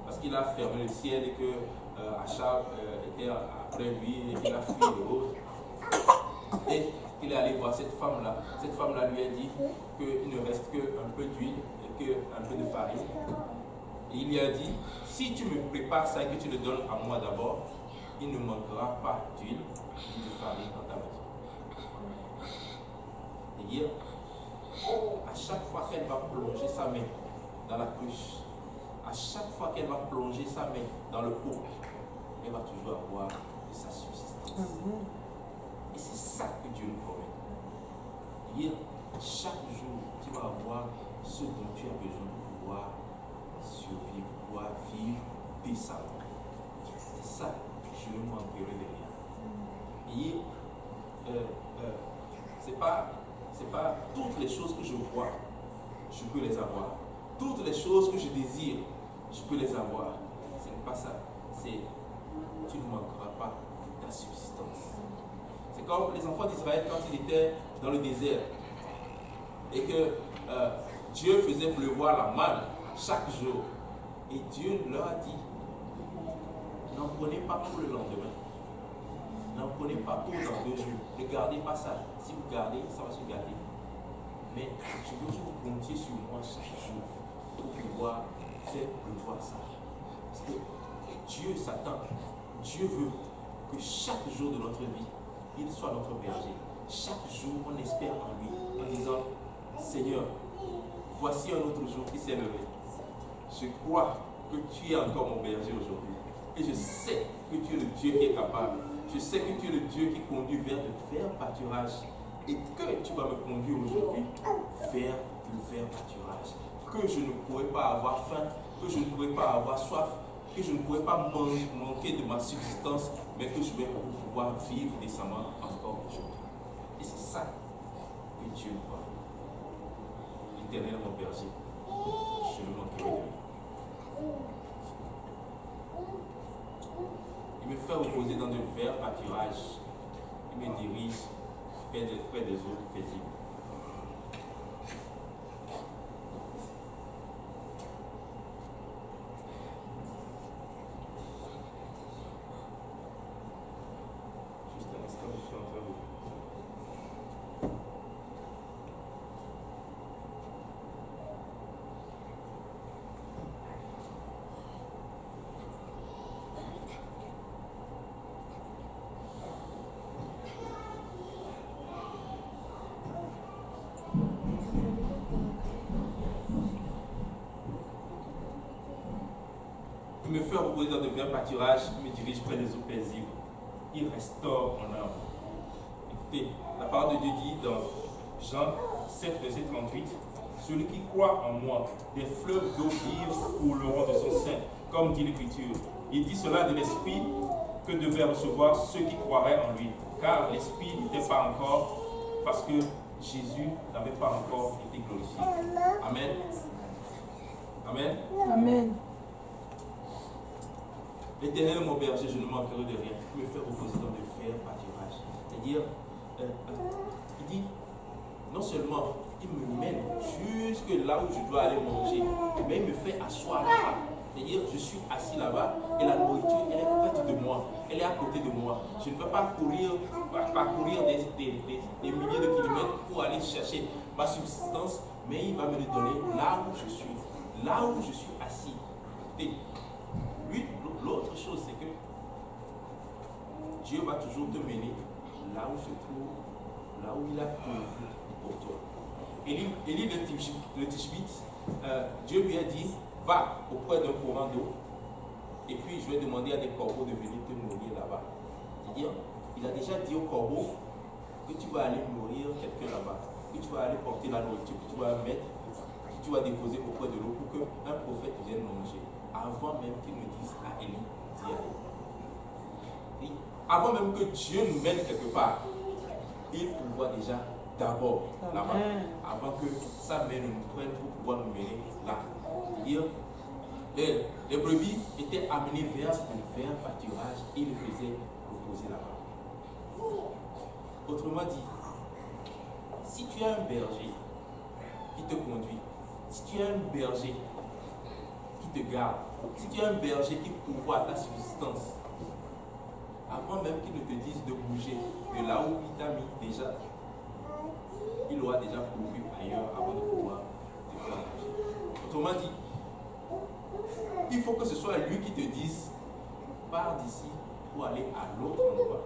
parce qu'il a fermé le ciel et que Achab était après lui et qu'il a fui l'autre. Et il est allé voir cette femme-là. Cette femme-là lui a dit qu'il ne reste qu'un peu d'huile et qu'un peu de farine. Et il lui a dit, si tu me prépares ça et que tu le donnes à moi d'abord, il ne manquera pas d'huile ni de farine dans ta maison. C'est-à-dire, à chaque fois qu'elle va plonger sa main dans la cruche, à chaque fois qu'elle va plonger sa main dans le pot, elle va toujours avoir de sa subsistance. Et c'est ça que Dieu nous promet. Hier, chaque jour, tu vas avoir ce dont tu as besoin pour pouvoir survivre, pour pouvoir vivre décemment. C'est ça, je ne manquerai de rien. Hier, c'est pas toutes les choses que je vois, je peux les avoir. Toutes les choses que je désire, je peux les avoir. Ce n'est pas ça. C'est tu ne manqueras pas ta subsistance. C'est comme les enfants d'Israël quand ils étaient dans le désert et que Dieu faisait pleuvoir la manne chaque jour. Et Dieu leur a dit, n'en prenez pas pour le lendemain. N'en prenez pas pour dans 2 jours. Ne gardez pas ça. Si vous gardez, ça va se garder. Mais je veux que vous comptiez sur moi chaque jour pour pouvoir faire pleuvoir ça. Parce que Dieu s'attend. Dieu veut que chaque jour de notre vie, il soit notre berger. Chaque jour, on espère en lui en disant, Seigneur, voici un autre jour qui s'est levé. Je crois que tu es encore mon berger aujourd'hui. Et je sais que tu es le Dieu qui est capable. Je sais que tu es le Dieu qui conduit vers le vert pâturage. Et que tu vas me conduire aujourd'hui vers le vert pâturage. Que je ne pourrai pas avoir faim, que je ne pourrai pas avoir soif, que je ne pourrai pas manquer de ma subsistance, mais que je vais pouvoir vivre décemment encore aujourd'hui. Et c'est ça que Dieu voit. L'Éternel est mon berger. Je ne manquerai de rien. Il me fait reposer dans de verts pâturages. Il me dirige près des eaux paisibles. Juste un instant, je suis en train de... reposer dans de verts pâturages, il me dirige près des eaux paisibles. Il restaure mon âme. Écoutez, la parole de Dieu dit dans Jean 7, verset 38, celui qui croit en moi, des fleuves d'eau vive couleront de son sein, comme dit l'Écriture. Il dit cela de l'Esprit que devaient recevoir ceux qui croiraient en lui, car l'Esprit n'était pas encore, parce que Jésus n'avait pas encore été glorifié. Amen. Amen. Amen. L'Éternel est mon berger, je ne manquerai de rien. Il me fait reposer dans de verts pâturages. C'est-à-dire, il dit, non seulement il me mène jusque là où je dois aller manger, mais il me fait asseoir là-bas. C'est-à-dire, je suis assis là-bas et la nourriture, elle est près de moi, elle est à côté de moi. Je ne veux pas parcourir des milliers de kilomètres pour aller chercher ma subsistance, mais il va me le donner là où je suis, là où je suis assis. Et lui, l'autre chose, c'est que Dieu va toujours te mener là où se trouve, là où il a prévu pour toi. Élie le Tishbite, Dieu lui a dit, va auprès d'un courant d'eau, et puis je vais demander à des corbeaux de venir te nourrir là-bas. C'est-à-dire, il a déjà dit aux corbeaux que tu vas aller nourrir quelqu'un là-bas, que tu vas aller porter la nourriture, que tu vas mettre, que tu vas déposer auprès de l'eau pour qu'un prophète vienne manger, avant même qu'il ne dise à Élie d'y aller. Avant même que Dieu nous mène quelque part, il pourvoit déjà d'abord là-bas, avant que sa main nous prenne pour pouvoir nous mener là. C'est-à-dire, les brebis étaient amenées vers pâturage et il les faisait reposer là-bas. Autrement dit, si tu as un berger qui te conduit, si tu as un berger qui te garde, si tu as un berger qui pourvoit à ta subsistance, avant même qu'il ne te dise de bouger de là où il t'a mis déjà, il aura déjà pourvu ailleurs avant de pouvoir te faire manger. Autrement dit, il faut que ce soit lui qui te dise pars d'ici pour aller à l'autre endroit.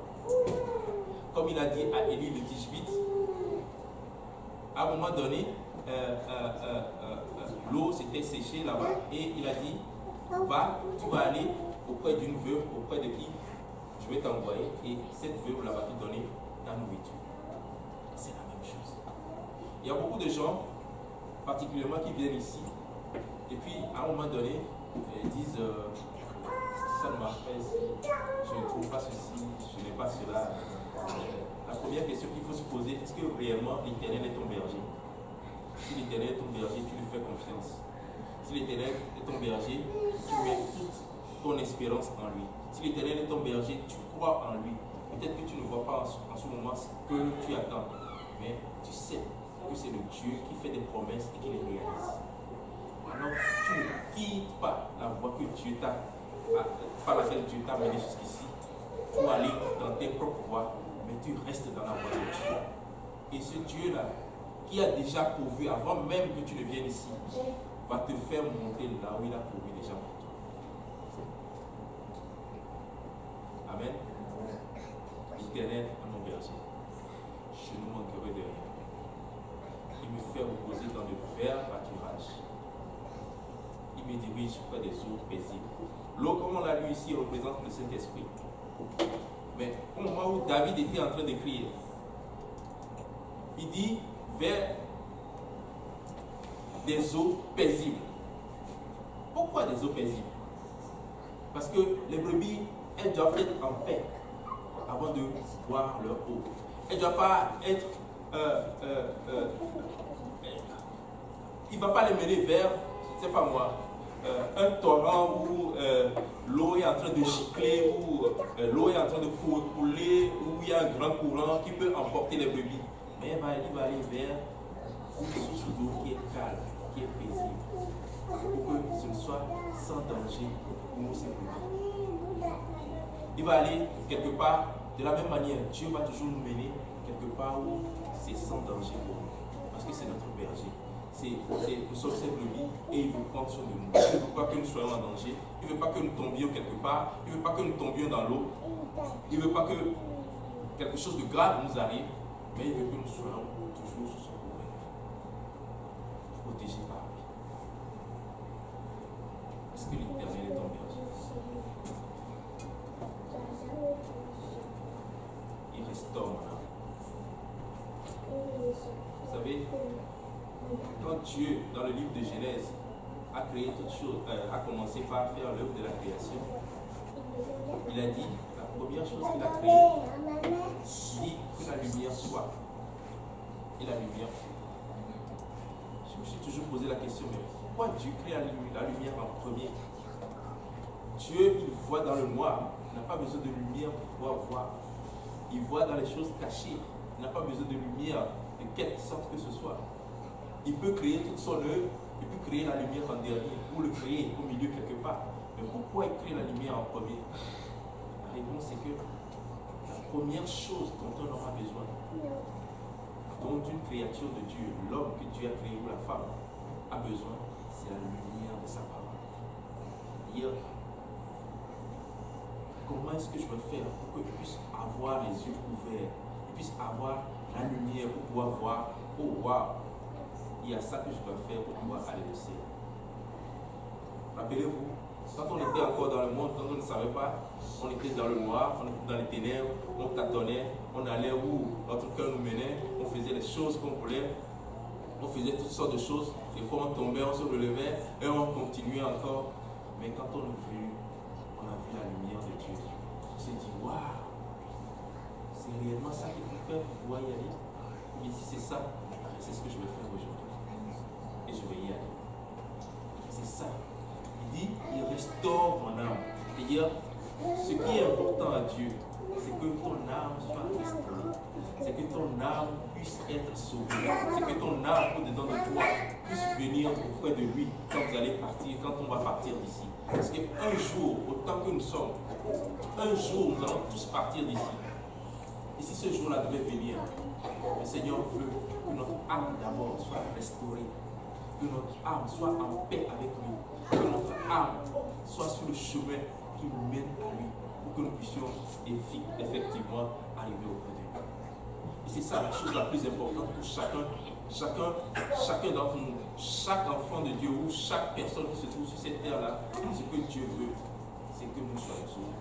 Comme il a dit à Élie le Tishbite, à un moment donné, l'eau s'était séchée là-bas et il a dit va, tu vas aller auprès d'une veuve, auprès de qui je vais t'envoyer et cette veuve là va te donner ta nourriture. C'est la même chose. Il y a beaucoup de gens, particulièrement qui viennent ici, et puis à un moment donné, ils disent ça ne marche pas ici, je ne trouve pas ceci, je n'ai pas cela. La première question qu'il faut se poser, est-ce que réellement l'Éternel est ton berger? Si l'Éternel est ton berger, tu lui fais confiance. Si l'Éternel est ton berger, tu mets toute ton espérance en lui. Si l'Éternel est ton berger, tu crois en lui. Peut-être que tu ne vois pas en ce moment ce que tu attends, mais tu sais que c'est le Dieu qui fait des promesses et qui les réalise. Alors, tu ne quittes pas la voie que Dieu par laquelle Dieu t'a mené jusqu'ici pour aller dans tes propres voies, mais tu restes dans la voie de Dieu. Et ce Dieu-là, qui a déjà pourvu avant même que tu ne viennes ici, va te faire monter là où il a pourvu déjà pour toi. Amen. L'Éternel est mon berger. Je ne manquerai de rien. Il me fait reposer dans de verts pâturages. Il me dirige près des eaux paisibles. L'eau, comme on l'a lu ici, représente le Saint-Esprit. Mais au moment où David était en train d'écrire, il dit vers des eaux paisibles. Pourquoi des eaux paisibles? Parce que les brebis, elles doivent être en paix avant de boire leur eau. Elles ne doivent pas être... il ne va pas les mener vers, je ne sais pas moi, un torrent où l'eau est en train de gicler, où l'eau est en train de couler, où il y a un grand courant qui peut emporter les brebis. Mais il va aller vers une source d'eau qui est calme, qui est paisible, pour que ce ne soit sans danger pour ces brebis. Il va aller quelque part, de la même manière, Dieu va toujours nous mener quelque part où c'est sans danger pour nous, parce que c'est notre berger. Nous sommes ses brebis et il veut prendre soin de nous. Il ne veut pas que nous soyons en danger, il ne veut pas que nous tombions quelque part, il ne veut pas que nous tombions dans l'eau, il ne veut pas que quelque chose de grave nous arrive, mais il veut que nous soyons toujours sous son couvert, protégés par lui. Est-ce que l'Éternel est ton berger? Dieu, dans le livre de Genèse, a créé toutes choses, a commencé par faire l'œuvre de la création, il a dit, la première chose qu'il a créée, il dit que la lumière soit. Et la lumière fut. Je me suis toujours posé la question, mais pourquoi Dieu crée la lumière en premier? Dieu, il voit dans le noir, il n'a pas besoin de lumière pour pouvoir voir. Il voit dans les choses cachées, il n'a pas besoin de lumière de quelque sorte que ce soit. Il peut créer toute son œuvre, il peut créer la lumière en dernier, ou le créer au milieu quelque part. Mais pourquoi il crée la lumière en premier? La réponse c'est que la première chose dont on aura besoin, dont une créature de Dieu, l'homme que Dieu a créé ou la femme, a besoin, c'est la lumière de sa parole. Dire, comment est-ce que je vais faire pour qu'il puisse avoir les yeux ouverts, qu'il puisse avoir la lumière pour pouvoir voir, oh wow, il y a ça que je dois faire pour pouvoir aller au ciel. Rappelez-vous, quand on était encore dans le monde, quand on ne savait pas, on était dans le noir, on était dans les ténèbres, on tâtonnait, on allait où notre cœur nous menait, on faisait les choses qu'on voulait, on faisait toutes sortes de choses. Des fois on tombait, on se relevait et on continuait encore. Mais quand on a vu la lumière de Dieu, on s'est dit, waouh, c'est réellement ça qu'il faut faire pour pouvoir y aller. Et si c'est ça, c'est ce que je vais faire aujourd'hui. Et je vais y aller. C'est ça. Il dit, il restaure mon âme. C'est-à-dire, ce qui est important à Dieu, c'est que ton âme soit restaurée. C'est que ton âme puisse être sauvée. C'est que ton âme au-dedans de toi puisse venir auprès de lui quand vous allez partir, quand on va partir d'ici. Parce qu'un jour, autant que nous sommes, un jour, nous allons tous partir d'ici. Et si ce jour-là devait venir, le Seigneur veut que notre âme d'abord soit restaurée, que notre âme soit en paix avec lui, que notre âme soit sur le chemin qui nous mène à lui, pour que nous puissions effectivement arriver auprès de lui. Et c'est ça la chose la plus importante pour chacun d'entre nous, chaque enfant de Dieu ou chaque personne qui se trouve sur cette terre-là. Ce que Dieu veut, c'est que nous soyons sauvés.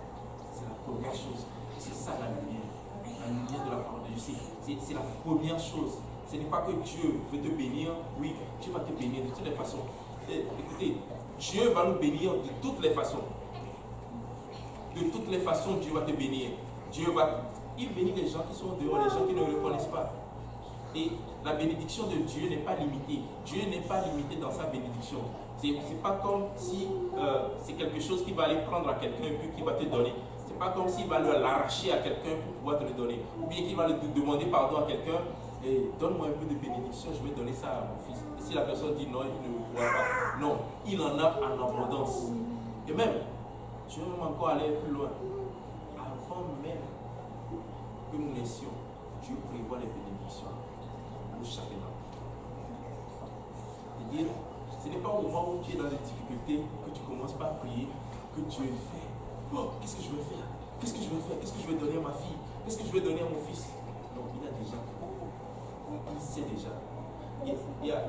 C'est la première chose. Et c'est ça la lumière. La lumière de la parole de Dieu. C'est la première chose. Ce n'est pas que Dieu veut te bénir. Oui, Dieu va te bénir de toutes les façons. Écoutez, Dieu va nous bénir de toutes les façons. De toutes les façons, Dieu va te bénir. Il bénit les gens qui sont dehors, les gens qui ne le connaissent pas. Et la bénédiction de Dieu n'est pas limitée. Dieu n'est pas limité dans sa bénédiction. C'est pas comme si c'est quelque chose qui va aller prendre à quelqu'un et puis qui va te donner. C'est pas comme s'il va l'arracher à quelqu'un pour pouvoir te le donner. Ou bien qu'il va demander pardon à quelqu'un. Et donne-moi un peu de bénédiction, je vais donner ça à mon fils. Et si la personne dit non, il ne pourra pas. Non, il en a en abondance. Et même, je vais même encore aller plus loin. Avant même que nous naissions, Dieu prévoit les bénédictions pour chacun d'entre nous. C'est-à-dire, ce n'est pas au moment où tu es dans des difficultés que tu commences par prier que Dieu fait. Oh, qu'est-ce que je vais faire? Qu'est-ce que je vais faire? Qu'est-ce que je vais donner à ma fille? Qu'est-ce que je vais donner à mon fils? Non, il a déjà. Il sait déjà. Il y a 20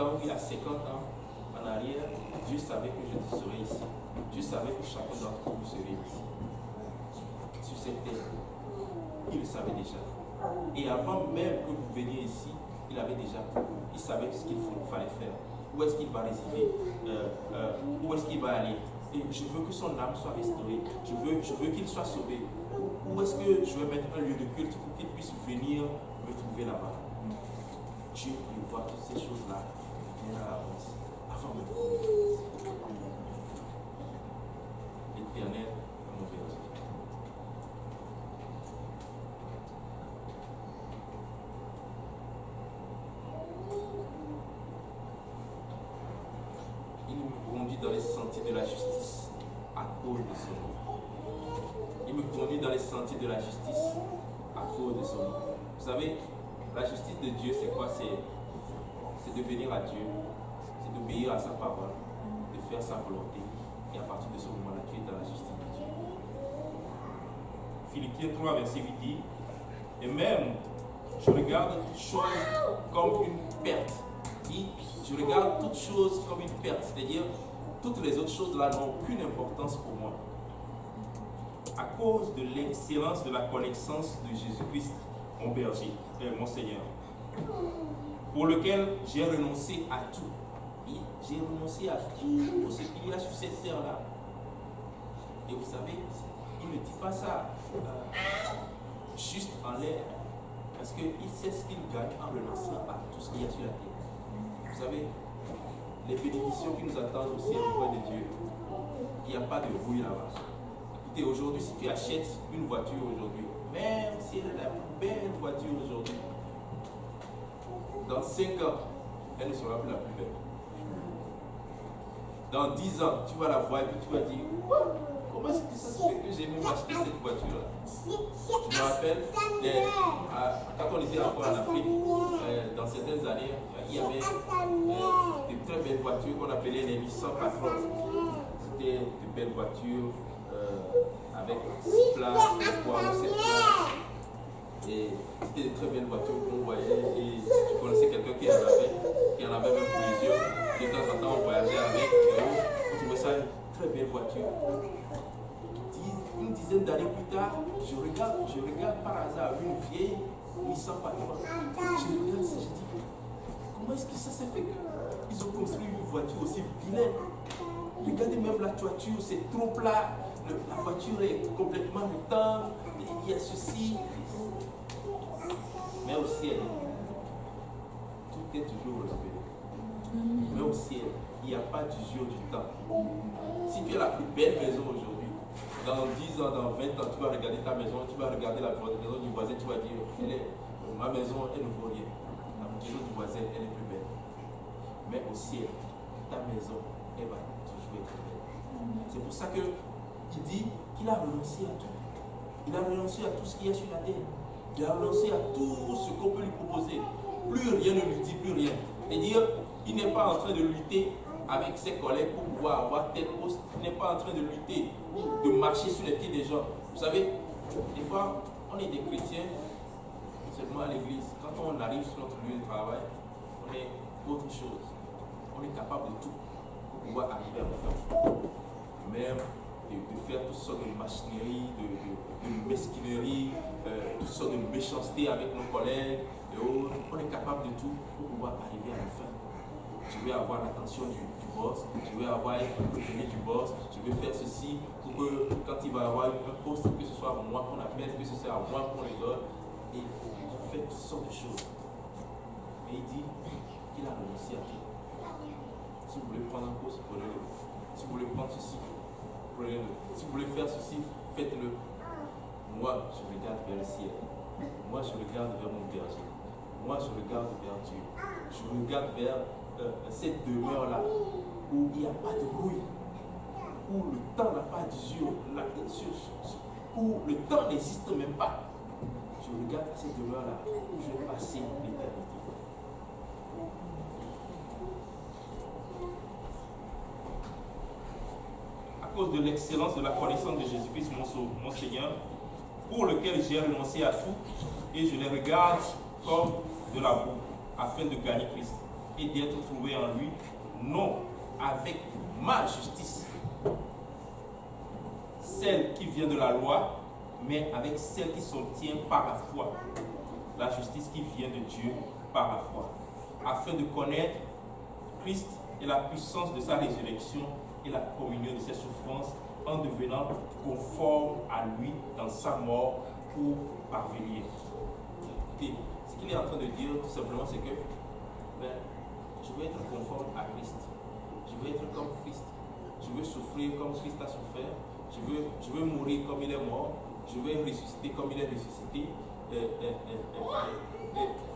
ans, il y a 50 ans en arrière, Dieu savait que je serais ici. Dieu savait que chacun d'entre vous serait ici. Sur cette terre. Il le savait déjà. Et avant même que vous veniez ici, il avait déjà pour vous. Il savait ce qu'il fallait faire. Où est-ce qu'il va résider? Où est-ce qu'il va aller? Et je veux que son âme soit restaurée. Je veux qu'il soit sauvé. Où est-ce que je vais mettre un lieu de culte pour qu'il puisse venir me trouver là-bas? Dieu prévoit toutes ces choses-là bien à l'avance. Avant de l'Éternel est mon berger. Il me conduit dans les sentiers de la justice à cause de son nom. Il me conduit dans les sentiers de la justice à cause de son nom. Vous savez, la justice de Dieu, c'est quoi? C'est de venir à Dieu, c'est d'obéir à sa parole, de faire sa volonté. Et à partir de ce moment-là, tu es dans la justice de Dieu. Philippiens 3, verset 8 dit, et même, je regarde toutes choses comme une perte. Je regarde toutes choses comme une perte, c'est-à-dire toutes les autres choses là n'ont aucune importance pour moi. À cause de l'excellence de la connaissance de Jésus-Christ, mon berger, mon Seigneur. pour lequel j'ai renoncé à tout. J'ai renoncé à tout pour ce qu'il y a sur cette terre-là. Et vous savez, il ne dit pas ça juste en l'air, parce qu'il sait ce qu'il gagne en renonçant à tout ce qu'il y a sur la terre. Vous savez, les bénédictions qui nous attendent aussi auprès de Dieu, il n'y a pas de bruit là-bas. Écoutez, aujourd'hui, si tu achètes une voiture aujourd'hui, même si elle est la plus belle voiture aujourd'hui, dans 5 ans, elle ne sera plus la plus belle. Dans 10 ans, tu vas la voir et puis tu vas dire, comment est-ce que ça se fait que j'ai même acheté cette voiture-là? Je me rappelle, quand on était encore en Afrique, dans certaines années, il y avait de très belles voitures qu'on appelait les Nissan Patrol. C'était de belles voitures avec 6 places, 3 ou 7 places. Et c'était de très belles voitures qu'on voyait. Et je connaissais quelqu'un qui en avait même plusieurs. De temps en temps, on voyageait avec. On trouvait ça une très belle voiture. Une dizaine d'années plus tard, je regarde par hasard une vieille Nissan Patrol. Je regarde ça, je dis, comment est-ce que ça s'est fait qu'ils ont construit une voiture aussi vilaine? Regardez même la toiture, c'est trop plat. La voiture est complètement rectangle. Il y a ceci. Mais au ciel, tout est toujours relevé. Mais au ciel, il n'y a pas d'usure du temps. Si tu as la plus belle maison aujourd'hui, dans 10 ans, dans 20 ans, tu vas regarder ta maison, tu vas regarder la maison du voisin, tu vas dire, ma maison, elle ne vaut rien. La maison du voisin, elle est plus belle. Mais au ciel, ta maison, elle va toujours être belle. C'est pour ça qu'il dit qu'il a renoncé à tout. Il a renoncé à tout ce qu'il y a sur la terre. Il a renoncé à tout ce qu'on peut lui proposer. Plus rien ne lui dit, plus rien. C'est-à-dire, il n'est pas en train de lutter avec ses collègues pour pouvoir avoir tel poste. Il n'est pas en train de lutter, de marcher sur les pieds des gens. Vous savez, des fois, on est des chrétiens, seulement à l'église. Quand on arrive sur notre lieu de travail, on est autre chose. On est capable de tout pour pouvoir arriver à faire. Même de faire toutes sortes de machineries, de mesquineries, toutes sortes de méchanceté avec nos collègues et autres. On est capable de tout pour pouvoir arriver à la fin. Je vais avoir l'attention du boss, je vais avoir être préféré du boss, je vais faire ceci pour que quand il va avoir un poste, que ce soit moi qu'on appelle, que ce soit à moi qu'on les donne. Et on fait toutes sortes de choses. Et il dit qu'il a renoncé à tout. Si vous voulez prendre un poste, prenez-le. Si vous voulez prendre ceci, prenez-le. Si vous voulez faire ceci, faites-le. Moi, je regarde vers le ciel. Moi, je regarde vers mon berger. Moi, je regarde vers Dieu. Je regarde vers cette demeure-là où il n'y a pas de bruit, où le temps n'a pas d'usure, où le temps n'existe même pas. Je regarde cette demeure-là où je vais passer l'éternité. À cause de l'excellence de la connaissance de Jésus-Christ, mon Seigneur, pour lequel j'ai renoncé à tout, et je les regarde comme de la boue, afin de gagner Christ et d'être trouvé en lui, non avec ma justice, celle qui vient de la loi, mais avec celle qui s'obtient par la foi, la justice qui vient de Dieu par la foi, afin de connaître Christ et la puissance de sa résurrection et la communion de ses souffrances, en devenant conforme à lui dans sa mort pour parvenir. Écoutez, ce qu'il est en train de dire tout simplement, c'est que je veux être conforme à Christ. Je veux être comme Christ. Je veux souffrir comme Christ a souffert. Je veux mourir comme il est mort. Je veux ressusciter comme il est ressuscité.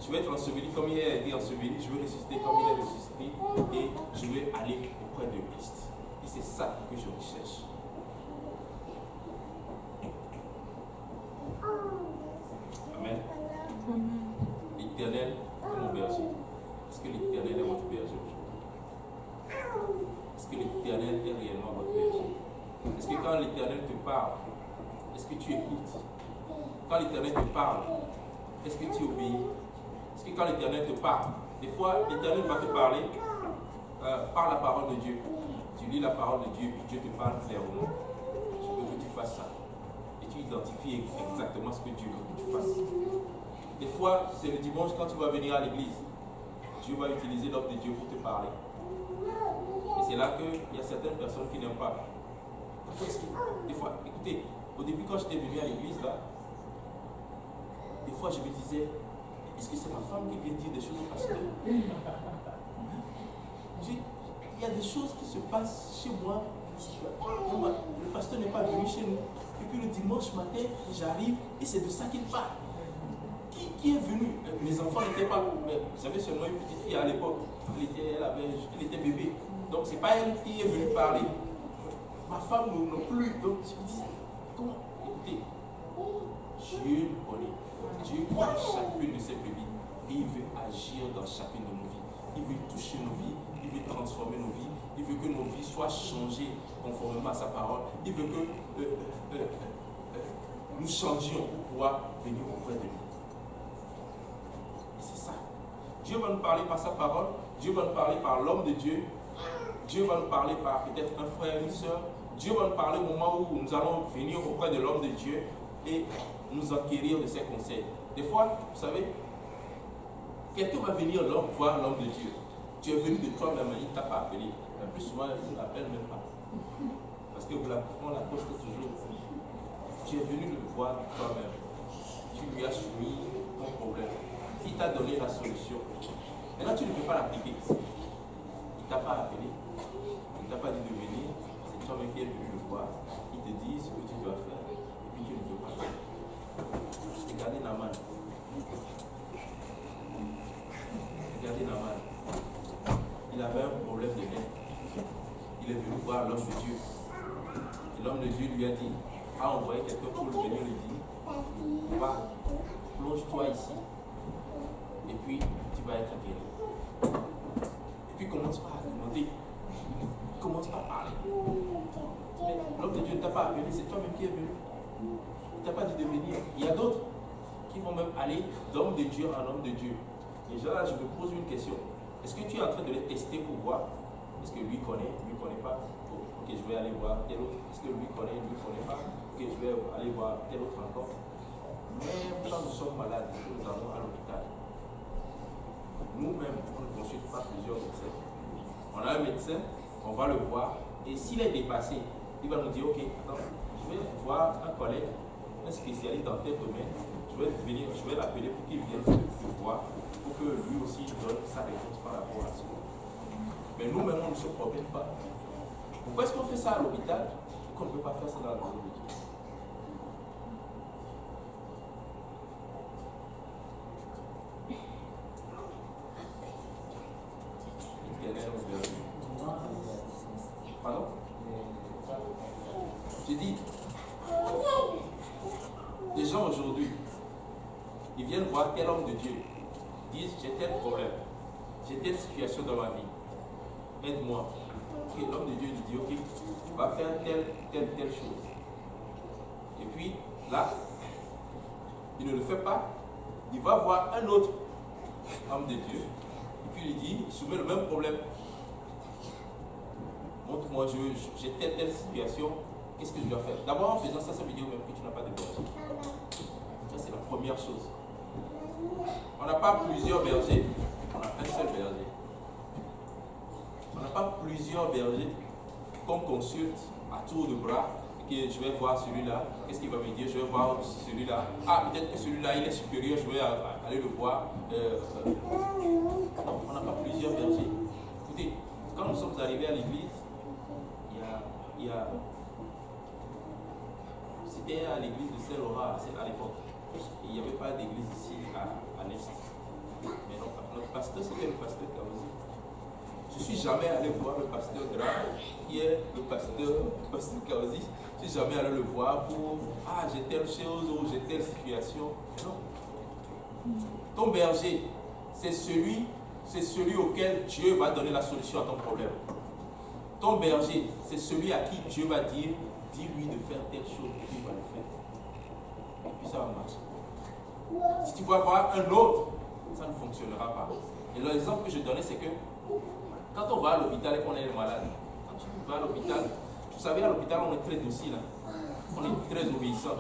Je veux être enseveli comme il a été enseveli. Je veux ressusciter comme il est ressuscité. Et je veux aller auprès de Christ. Et c'est ça que je recherche. Amen. L'Éternel est mon berger. Est-ce que l'Éternel est votre berger aujourd'hui? Est-ce que l'Éternel est réellement votre berger? Est-ce que quand l'Éternel te parle, est-ce que tu écoutes? Quand l'Éternel te parle, est-ce que tu obéis? Est-ce que quand l'Éternel te parle, des fois l'Éternel va te parler par la parole de Dieu. Tu lis la parole de Dieu, puis Dieu te parle clairement. Je veux que tu fasses ça. Et tu identifies exactement ce que Dieu veut que tu fasses. Des fois, c'est le dimanche quand tu vas venir à l'église. Dieu va utiliser l'homme de Dieu pour te parler. Et c'est là qu'il y a certaines personnes qui n'aiment pas. Des fois, écoutez, au début quand j'étais venu à l'église, là, des fois je me disais, est-ce que c'est ma femme qui vient dire des choses au pasteur? Il y a des choses qui se passent chez moi. Le pasteur n'est pas venu chez nous. Et puis le dimanche matin, j'arrive et c'est de ça qu'il parle. Qui est venu? Mes enfants n'étaient pas. J'avais seulement une petite fille à l'époque. Elle était bébé. Donc c'est pas elle qui est venue parler. Ma femme non plus. Donc je me dis, comment? Écoutez, Dieu nous connaît. Dieu connaît chacune de ses bébés. Et il veut agir dans chacune de nos vies. Il veut toucher nos vies. Il veut transformer nos vies. Il veut que nos vies soient changées conformément à sa parole. Il veut que nous changions pour pouvoir venir auprès de lui. Et c'est ça. Dieu va nous parler par sa parole. Dieu va nous parler par l'homme de Dieu. Dieu va nous parler par peut-être un frère, une soeur. Dieu va nous parler au moment où nous allons venir auprès de l'homme de Dieu et nous acquérir de ses conseils. Des fois, vous savez, quelqu'un va venir voir l'homme de Dieu. Tu es venu de toi-même, il ne t'a pas appelé. Le plus souvent, il ne l'appelle même pas. Parce que on l'accoste toujours. Tu es venu le voir de toi-même. Tu lui as soumis ton problème. Il t'a donné la solution. Maintenant, tu ne peux pas l'appliquer. Il ne t'a pas appelé. Il ne t'a pas dit de venir. C'est toi-même qui es venu le voir. Il te dit ce que tu dois faire. Et puis tu ne veux pas faire. Regardez Naaman. Regardez Naaman. Il avait un problème de nerfs. Il est venu voir l'homme de Dieu. Et l'homme de Dieu lui a dit, a envoyé quelqu'un pour venir lui dire, va, plonge-toi ici. Et puis, tu vas être guéri. Et puis, commence pas à demander. Commence pas à parler. Mais l'homme de Dieu ne t'a pas appelé, c'est toi-même qui es venu. Il ne t'a pas dit de venir. Il y a d'autres qui vont même aller d'homme de Dieu en homme de Dieu. Et là, je me pose une question. Est-ce que tu es en train de les tester pour voir? Est-ce que lui connaît pas? Ok, je vais aller voir tel autre. Est-ce que lui connaît pas? Ok, je vais aller voir tel autre encore. Même quand nous sommes malades, nous allons à l'hôpital. Nous-mêmes, on ne consulte pas plusieurs médecins. On a un médecin, on va le voir, et s'il est dépassé, il va nous dire, ok, attends, je vais voir un collègue, un spécialiste dans tel domaine, je vais l'appeler pour qu'il vienne te voir, pour que lui aussi donne sa réponse par rapport à ça. Mais nous-mêmes, on ne se promène pas. Pourquoi est-ce qu'on fait ça à l'hôpital et qu'on ne peut pas faire ça dans la maison de Dieu? Pardon? J'ai dit, des gens aujourd'hui, ils viennent voir tel homme de Dieu, disent j'ai tel problème, j'ai telle situation dans ma vie, aide-moi. Okay, l'homme de Dieu lui dit, ok, tu vas faire telle chose. Et puis, là, il ne le fait pas, il va voir un autre homme de Dieu, et puis il dit, il soumet le même problème. Montre-moi, j'ai telle situation, qu'est-ce que je dois faire? D'abord, en faisant ça, ça veut dire même que tu n'as pas de berger. Ça, c'est la première chose. On n'a pas plusieurs bergers, on a un seul berger. On n'a pas plusieurs bergers qu'on consulte à tour de bras et que je vais voir celui-là, qu'est-ce qu'il va me dire, je vais voir celui-là. Ah, peut-être que celui-là il est supérieur, je vais aller le voir. Non, on n'a pas plusieurs bergers. Écoutez, quand nous sommes arrivés à l'église, c'était à l'église de Saint-Laurent à l'époque. Il n'y avait pas d'église ici à l'Est. Mais notre pasteur, c'était le pasteur Kaozi. Je ne suis jamais allé voir le pasteur Grave, qui est le pasteur Kaozi. Je ne suis jamais allé le voir pour j'ai telle chose ou j'ai telle situation. Non. Ton berger, c'est celui auquel Dieu va donner la solution à ton problème. Ton berger, c'est celui à qui Dieu va dire, dis-lui de faire telle chose et il va le faire. Et puis ça va marcher. Si tu vas voir un autre, ça ne fonctionnera pas. Et l'exemple que je donnais, c'est que quand on va à l'hôpital et qu'on est malade, quand tu vas à l'hôpital, vous savez, à l'hôpital, on est très docile. On est très obéissant.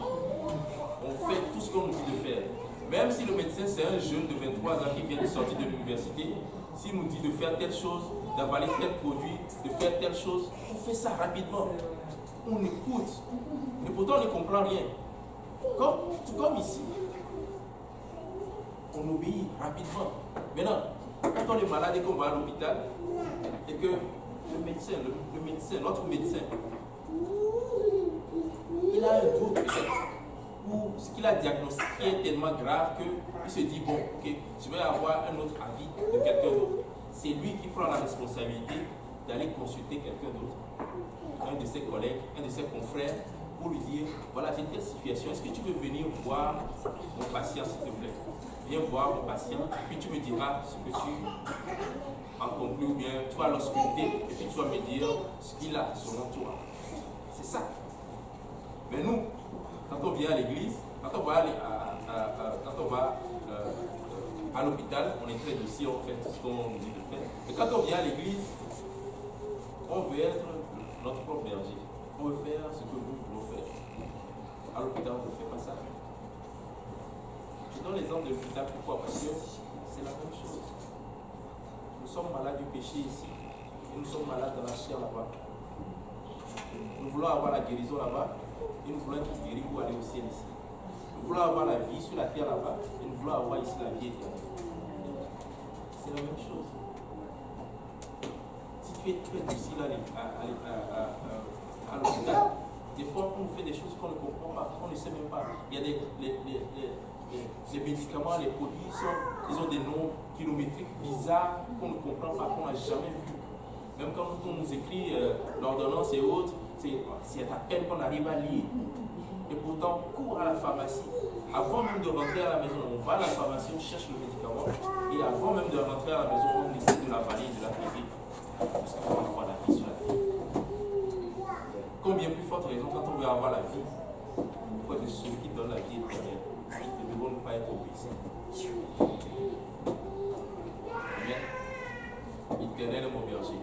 On fait tout ce qu'on nous dit de faire. Même si le médecin c'est un jeune de 23 ans qui vient de sortir de l'université, s'il nous dit de faire telle chose, d'avaler tel produit, de faire telle chose, on fait ça rapidement. On écoute. Et pourtant on ne comprend rien. Comme ici. On obéit rapidement. Maintenant, quand on est malade et qu'on va à l'hôpital, et que le médecin, notre médecin, il a un doute peut-être, ou ce qu'il a diagnostiqué est tellement grave qu'il se dit, bon, ok, je vais avoir un autre avis de quelqu'un d'autre. C'est lui qui prend la responsabilité d'aller consulter quelqu'un d'autre, un de ses collègues, un de ses confrères, pour lui dire, voilà, j'ai telle situation, est-ce que tu veux venir voir mon patient, s'il te plaît? Viens voir mon patient, puis tu me diras ce que tu en conclus, ou bien tu vas l'ausculter, et puis tu vas me dire ce qu'il a selon toi. C'est ça. Mais nous, quand on vient à l'église, quand on va à l'hôpital, on est très docile, on fait tout ce qu'on nous dit de faire. Et quand on vient à l'église, on veut être notre propre berger. On veut faire ce que nous voulons faire. À l'hôpital, on ne fait pas ça. Je donne l'exemple de l'hôpital, pourquoi? Parce que c'est la même chose. Nous sommes malades du péché ici, et nous sommes malades dans la chair là-bas. Nous voulons avoir la guérison là-bas, et nous voulons être guéris pour aller au ciel ici. Nous voulons avoir la vie sur la terre là-bas, et nous voulons avoir ici la vie éternelle. C'est la même chose. Si tu es difficile à l'hôpital, des fois on fait des choses qu'on ne comprend pas, qu'on ne sait même pas. Il y a les médicaments, les produits, ils ont des noms kilométriques bizarres qu'on ne comprend pas, qu'on n'a jamais vu. Même quand on nous écrit l'ordonnance et autres, c'est à peine qu'on arrive à lire. Et pourtant, on court à la pharmacie. Avant même de rentrer à la maison, on va à la pharmacie, on cherche le médicament. Et avant même de rentrer à la maison, on essaie de l'avaler et de la payer. Parce qu'on veut avoir la vie sur la terre. Combien plus forte raison quand on veut avoir la vie, pourquoi de celui qui donne la vie éternelle, ne devons pas être obéissants. Amen. L'Éternel est mon berger.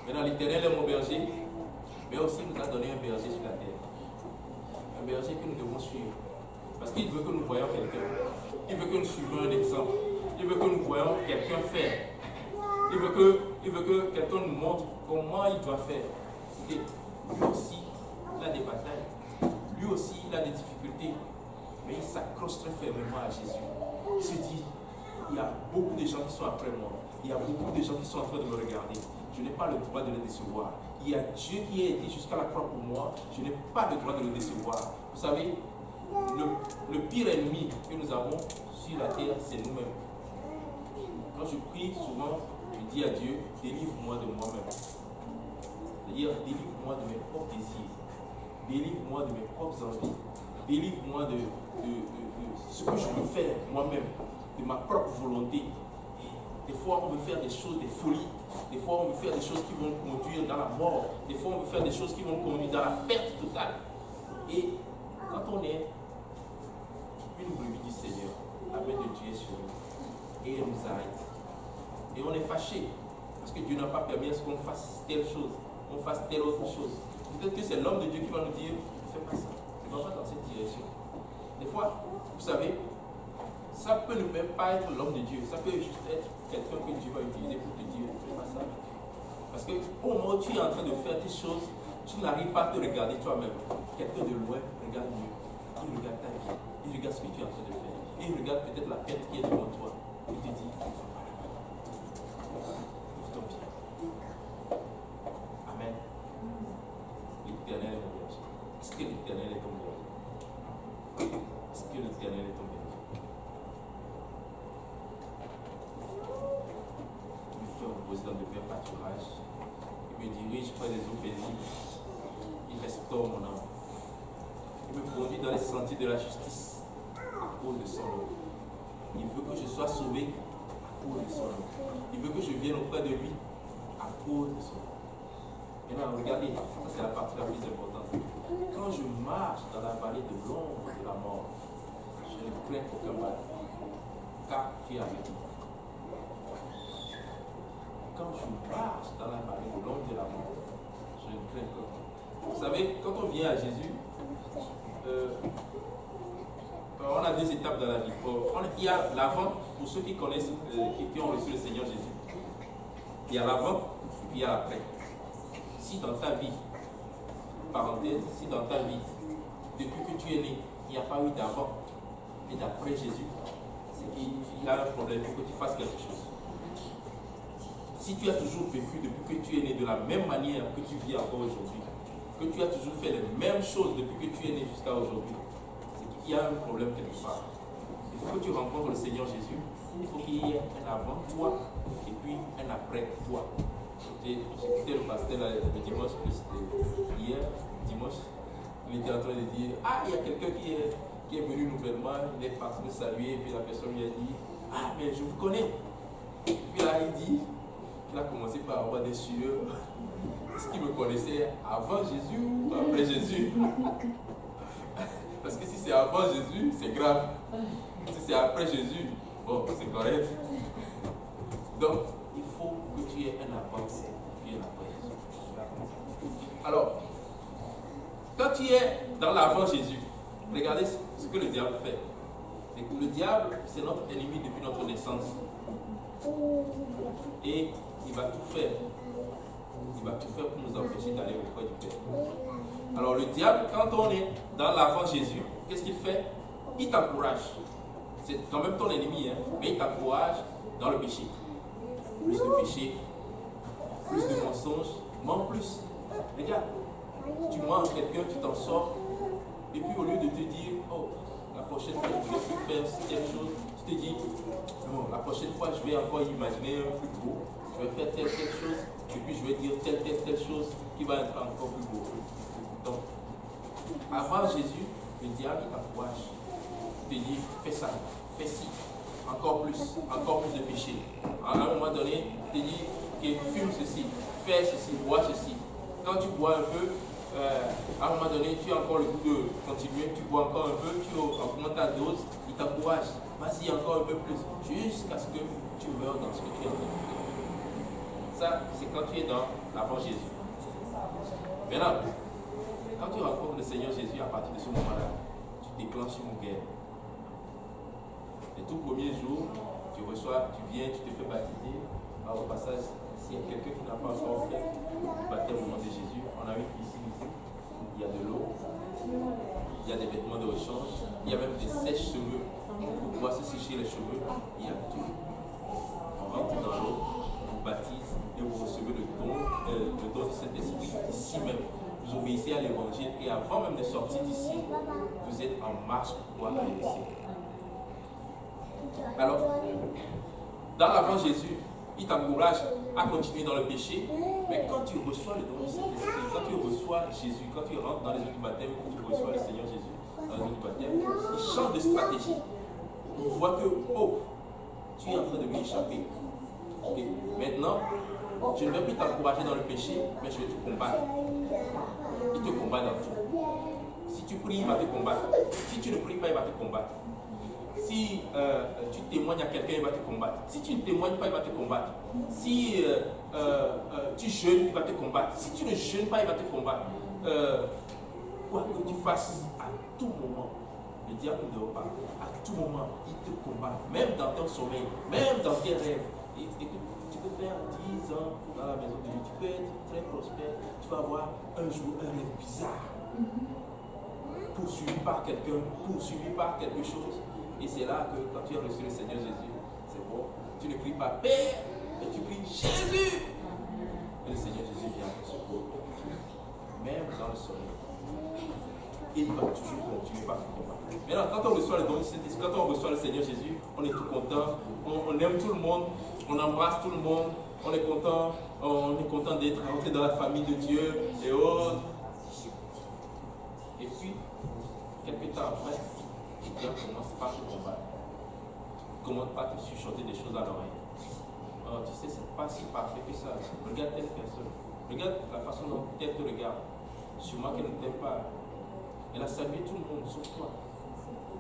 Maintenant, l'Éternel est mon berger, mais aussi nous a donné un berger sur la terre. Un berger que nous devons suivre. Parce qu'il veut que nous voyions quelqu'un. Il veut que nous suivions un exemple. Il veut que nous voyions quelqu'un faire. Il veut que quelqu'un nous montre comment il doit faire. Et lui aussi, il a des batailles. Lui aussi, il a des difficultés. Mais il s'accroche très fermement à Jésus. Il se dit, il y a beaucoup de gens qui sont après moi. Il y a beaucoup de gens qui sont en train de me regarder. Je n'ai pas le droit de les décevoir. Il y a Dieu qui a été jusqu'à la croix pour moi. Je n'ai pas le droit de le décevoir. Vous savez, le pire ennemi que nous avons sur la terre, c'est nous-mêmes. Quand je prie souvent, je dis à Dieu, délivre-moi de moi-même. C'est-à-dire, délivre-moi de mes propres désirs. Délivre-moi de mes propres envies. Délivre-moi de ce que je veux faire moi-même, de ma propre volonté. Des fois, on veut faire des choses, des folies. Des fois, on veut faire des choses qui vont conduire dans la mort. Des fois, on veut faire des choses qui vont conduire dans la perte totale. Et quand on est une brebis du Seigneur, la main de Dieu est sur nous. Et elle nous arrête. Et on est fâché. Parce que Dieu n'a pas permis à ce qu'on fasse telle chose, qu'on fasse telle autre chose. Peut-être que c'est l'homme de Dieu qui va nous dire, ne fais pas ça. Ne va pas dans cette direction. Des fois, vous savez, ça peut ne même pas être l'homme de Dieu. Ça peut juste être quelqu'un que Dieu va utiliser pour te dire, ne fais pas ça. Parce que au moment où tu es en train de faire tes choses, tu n'arrives pas à te regarder toi-même. Quelqu'un de loin regarde mieux. Il regarde ta vie. Il regarde ce que tu es en train de faire. Et il regarde peut-être la perte qui est devant toi. Il te dit, il ne faut pas. Pour ton bien. Amen. L'Éternel est mon berger. Est-ce que l'Éternel est ton berger? Est-ce que l'Éternel est ton berger? Il me fait reposer dans de verts pâturages. Il me dirige près des eaux paisibles. Il restaure mon âme. Il me conduit dans les sentiers de la justice à cause de son nom. Il veut que je sois sauvé à cause de son nom. Il veut que je vienne auprès de lui à cause de son nom. Maintenant, regardez, ça c'est la partie la plus importante. Quand je marche dans la vallée de l'ombre de la mort, je ne crains aucun mal, car tu es avec moi. Quand je marche dans la vallée de l'ombre de la mort, je ne crains aucun mal. Vous savez, quand on vient à Jésus, on a 2 étapes dans la vie. Il y a l'avant, pour ceux qui connaissent, qui ont reçu le Seigneur Jésus. Il y a l'avant, et puis il y a l'après. Si dans ta vie, parenthèse, si dans ta vie, depuis que tu es né, il n'y a pas eu d'avant et d'après Jésus, c'est qu'il y a un problème, il faut que tu fasses quelque chose. Si tu as toujours vécu depuis que tu es né de la même manière que tu vis encore aujourd'hui, que tu as toujours fait les mêmes choses depuis que tu es né jusqu'à aujourd'hui, c'est qu'il y a un problème quelque part. Il faut que tu rencontres le Seigneur Jésus, il faut qu'il y ait un avant toi et puis un après toi. J'écoutais le pasteur le dimanche, hier, dimanche, il était en train de dire, ah, il y a quelqu'un qui est venu nouvellement, il est parti me saluer, et puis la personne lui a dit, ah, mais je vous connais. Et puis là, il dit qu'il a commencé par avoir des sueurs. Est-ce qu'il me connaissait avant Jésus ou après Jésus? Parce que si c'est avant Jésus, c'est grave. Si c'est après Jésus, bon, c'est correct. Donc, il faut que tu aies un avant et un après Jésus. Alors, quand tu es dans l'avant Jésus, regardez ce que le diable fait. Le diable, c'est notre ennemi depuis notre naissance. Et il va tout faire. Il va tout faire pour nous empêcher d'aller auprès du Père. Alors le diable, quand on est dans l'avant Jésus, qu'est-ce qu'il fait? Il t'encourage. C'est quand même ton ennemi, hein, mais il t'encourage dans le péché. Plus de péché, plus de mensonges, mens plus. Regarde, tu mens à quelqu'un, tu t'en sors, et puis au lieu de te dire, oh, la prochaine fois je ne vais plus faire telle chose, tu te dis, non, la prochaine fois je vais encore imaginer un plus beau, je vais faire telle chose, et puis je vais dire telle chose qui va être encore plus beau. Donc, avant Jésus, le diable il t'encourage. Il te dit, fais ça, fais ci, encore plus de péché. À un moment donné, il te dit, okay, fume ceci, fais ceci, bois ceci. Quand tu bois un peu, à un moment donné, tu as encore le goût de continuer, tu bois encore un peu, tu augmentes ta dose, il t'encourage, vas-y encore un peu plus, jusqu'à ce que tu meurs dans ce que tu es en train de faire. Ça, c'est quand tu es dans l'avant Jésus. Maintenant, quand tu rencontres le Seigneur Jésus, à partir de ce moment-là, tu déclenches une guerre. Les tout premiers jours, tu viens, tu te fais baptiser. Au passage, s'il y a quelqu'un qui n'a pas encore fait le baptême au nom de Jésus, on a une piscine ici, il y a de l'eau, il y a des vêtements de rechange, il y a même des sèches-cheveux pour pouvoir se sécher les cheveux, il y a tout. On rentre dans l'eau, on vous baptise et vous recevez le don du Saint-Esprit ici même. Vous obéissez à l'évangile et avant même de sortir d'ici, vous êtes en marche pour pouvoir aller ici. Alors, dans l'avant Jésus, il t'encourage à continuer dans le péché, mais quand tu reçois le don du Saint-Esprit, quand tu reçois Jésus, quand tu rentres dans les eaux du baptême, quand tu reçois le Seigneur Jésus dans les eaux du baptême, il change de stratégie. Il voit que, oh, tu es en train de lui échapper. Okay. Maintenant, je ne vais plus t'encourager dans le péché, mais je vais te combattre. Il te combat dans tout. Si tu pries, il va te combattre. Si tu ne pries pas, il va te combattre. Si tu témoignes à quelqu'un, il va te combattre. Si tu ne témoignes pas, il va te combattre. Si tu jeûnes, il va te combattre. Si tu ne jeûnes pas, il va te combattre. Quoi que tu fasses, à tout moment, le diable ne dort pas. À tout moment, il te combat. Même dans ton sommeil, même dans tes rêves. Écoute, tu peux faire 10 ans dans la maison de Dieu. Tu peux être très prospère. Tu vas avoir un jour un rêve bizarre. Poursuivi par quelqu'un, poursuivi par quelque chose. Et c'est là que quand tu as reçu le Seigneur Jésus, c'est bon. Tu ne cries pas Père, mais tu cries Jésus. Et le Seigneur Jésus vient à ton secours. Même dans le sommeil. Il va toujours continuer par le combat. Maintenant, quand on reçoit le don du Saint-Esprit, quand on reçoit le Seigneur Jésus, on est tout content, on aime tout le monde, on embrasse tout le monde, on est content d'être rentré dans la famille de Dieu et autres. Et puis, quelques temps après, le diable commence par te combattre. Il commence par te chuchoter des choses à l'oreille. Oh, tu sais, c'est pas si parfait que ça. Regarde telle personne. Regarde la façon dont elle te regarde. Sûrement qu'elle ne t'aime pas. Elle a salué tout le monde, sauf toi.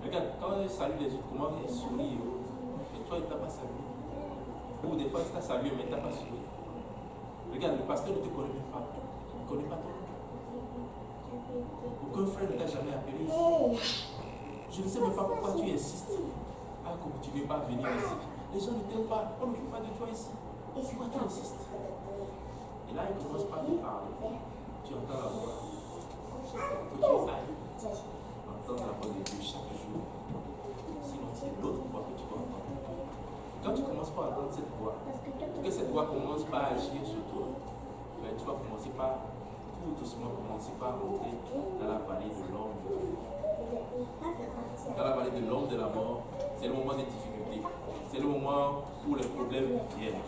Regarde, quand elle salue les autres, comment elle sourit. Et toi, elle ne t'a pas salué. Ou des fois, elle t'a salué, mais elle ne t'a pas souri. Regarde, le pasteur ne te connaît même pas. Il ne connaît pas ton nom. Aucun frère ne t'a jamais appelé ici. Je ne sais même pas pourquoi tu insistes à continuer pas à venir ici. Les gens ne t'aiment pas, on ne veut pas de toi ici. Pourquoi tu insistes? Et là, il commence par te parler. Tu entends la voix. Que tu ailles entendre la voix de Dieu chaque jour. Sinon, c'est l'autre voix que tu vas entendre. Quand tu commences par entendre cette voix, que cette voix commence par agir sur toi, ben, tu vas commencer par tout doucement commencer par rentrer dans la vallée de l'ombre. Dans la vallée de l'ombre de la mort, c'est le moment des difficultés. C'est le moment où les problèmes viennent.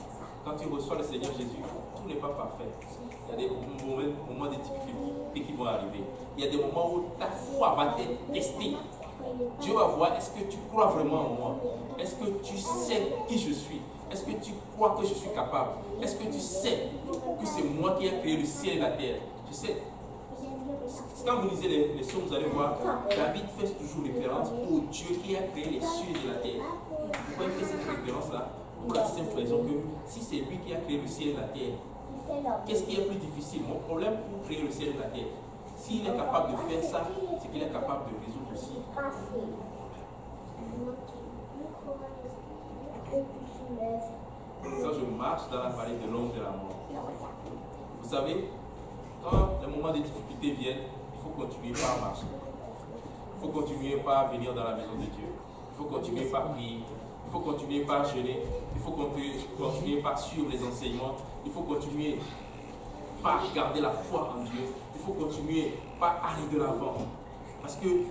Quand tu reçois le Seigneur Jésus, tout n'est pas parfait. Il y a des moments de difficulté qui vont arriver. Il y a des moments où ta foi va être testée. Dieu va voir, est-ce que tu crois vraiment en moi? Est-ce que tu sais qui je suis? Est-ce que tu crois que je suis capable? Est-ce que tu sais que c'est moi qui ai créé le ciel et la terre? Je sais. Quand vous lisez les psaumes, vous allez voir, David fait toujours référence au Dieu qui a créé les cieux et la terre. Pourquoi il fait cette référence-là? Pour la simple raison que si c'est lui qui a créé le ciel et la terre, qu'est-ce qui est plus difficile? Mon problème pour créer le ciel et la terre, s'il est capable de faire ça, c'est qu'il est capable de résoudre aussi. Quand je marche dans la vallée de l'ombre de la mort, vous savez, quand les moments de difficulté viennent, il faut continuer par marcher. Il faut continuer par venir dans la maison de Dieu. Il faut continuer par prier. Il faut continuer par jeûner. Il faut continuer par suivre les enseignements. Il faut continuer par garder la foi en Dieu. Il faut continuer par aller de l'avant. Parce qu'il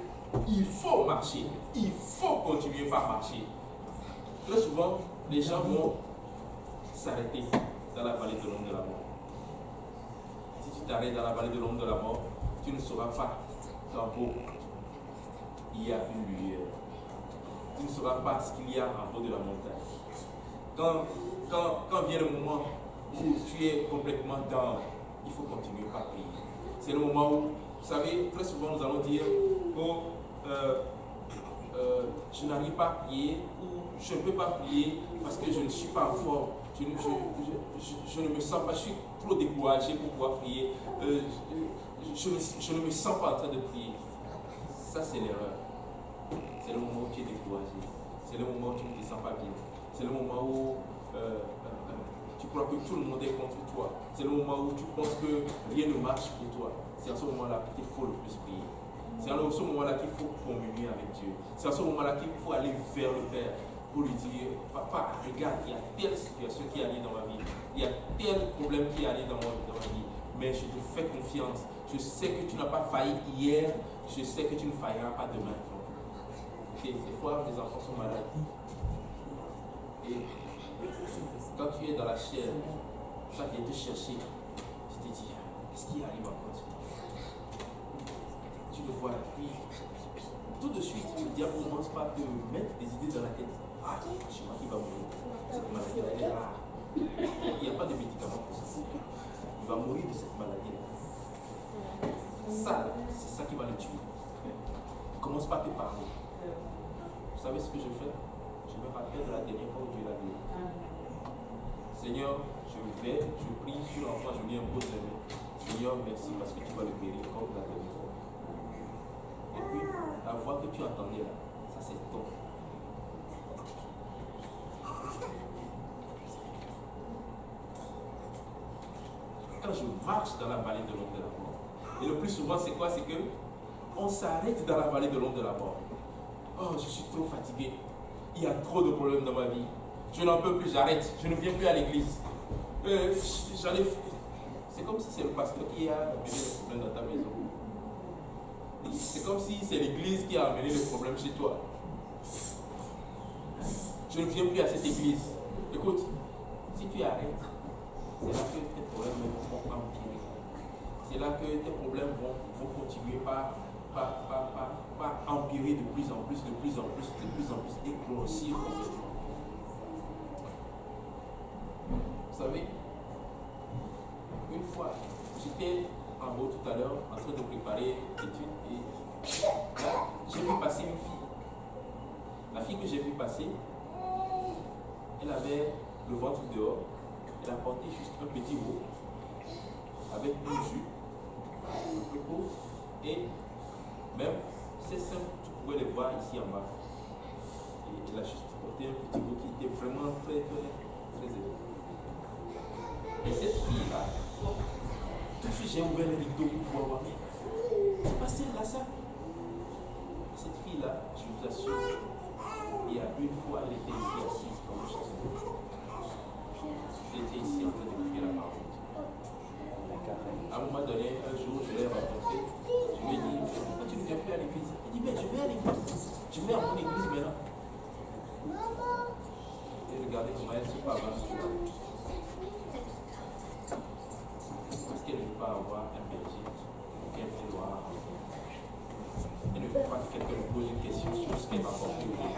faut marcher. Il faut continuer par marcher. Très souvent, les gens vont s'arrêter dans la vallée de l'ombre de la mort. Si tu t'arrêtes dans la vallée de l'ombre de la mort, tu ne sauras pas qu'en haut, il y a une lumière. Tu ne sauras pas ce qu'il y a en haut de la montagne. Quand vient le moment où tu es complètement dans, il faut continuer par prier. C'est le moment où, vous savez, très souvent nous allons dire, oh, je n'arrive pas à prier ou je ne peux pas prier parce que je ne suis pas en forme. Je ne me sens pas, je suis trop découragé pour pouvoir prier. Je ne me sens pas en train de prier. Ça, c'est l'erreur. C'est le moment où tu es découragé. C'est le moment où tu ne te sens pas bien. C'est le moment où tu crois que tout le monde est contre toi. C'est le moment où tu penses que rien ne marche pour toi. C'est à ce moment-là qu'il faut le plus prier. C'est à ce moment-là qu'il faut communier avec Dieu. C'est à ce moment-là qu'il faut aller vers le Père pour lui dire, papa, regarde, il y a telle situation qui arrive dans ma vie. Il y a tel problème qui arrive dans ma vie. Mais je te fais confiance. Je sais que tu n'as pas failli hier. Je sais que tu ne failliras pas demain. Et des fois, mes enfants sont malades. Et quand tu es dans la chair, ça vient te chercher. Tu te dis, qu'est-ce qui arrive encore? Tu le vois, puis tout de suite, le diable commence par te mettre des idées dans la tête. Ah, c'est moi qui va mourir. Cette maladie est rare. Il n'y a pas de médicament pour ça. Il va mourir de cette maladie-là. Ça, c'est ça qui va le tuer. Il commence par te parler. Vous savez ce que je fais? Je me rappelle de la dernière fois où Dieu l'a dit. Seigneur, je prie sur l'enfant, je lui impose les mains. Seigneur, merci parce que tu vas le guérir comme la dernière fois. Et puis, la voix que tu entendais là, ça c'est ton. Quand je marche dans la vallée de l'ombre de la mort, et le plus souvent c'est quoi? C'est que on s'arrête dans la vallée de l'ombre de la mort. Oh, je suis trop fatigué. Il y a trop de problèmes dans ma vie. Je n'en peux plus, j'arrête. Je ne viens plus à l'église. C'est comme si c'est le pasteur qui a amené le problème dans ta maison. C'est comme si c'est l'église qui a amené le problème chez toi. Je ne viens plus à cette église. Écoute, si tu arrêtes, c'est là que tes problèmes vont empirer. C'est là que tes problèmes vont continuer par empirer de plus en plus et grossir complètement. Vous savez, une fois, j'étais en haut tout à l'heure en train de préparer l'étude et là, j'ai vu passer une fille. La fille que j'ai vu passer, elle avait le ventre dehors, elle a porté juste un petit haut avec une jupe un peu court et même ses seins tout pouvez les voir ici en bas. Et elle a juste porté un petit bout qui était vraiment très élevé. Et cette fille-là, tout de suite j'ai ouvert le rideau pour voir. C'est pas celle-là, ça. Cette fille-là, je vous assure, il y a une fois, elle était ici assise comme je suis. Elle était ici en train de prier la parole. À un moment donné, un jour, je l'ai rencontrée. Je lui ai dit, pourquoi tu ne viens plus à l'église? Elle dit, mais je vais à l'église. Je vais à mon église maintenant. Et regardez comment elle se parle. Parce qu'elle ne veut pas avoir un berger qu'elle doit. Elle ne veut pas que quelqu'un lui pose une question sur ce qu'elle va porter au monde,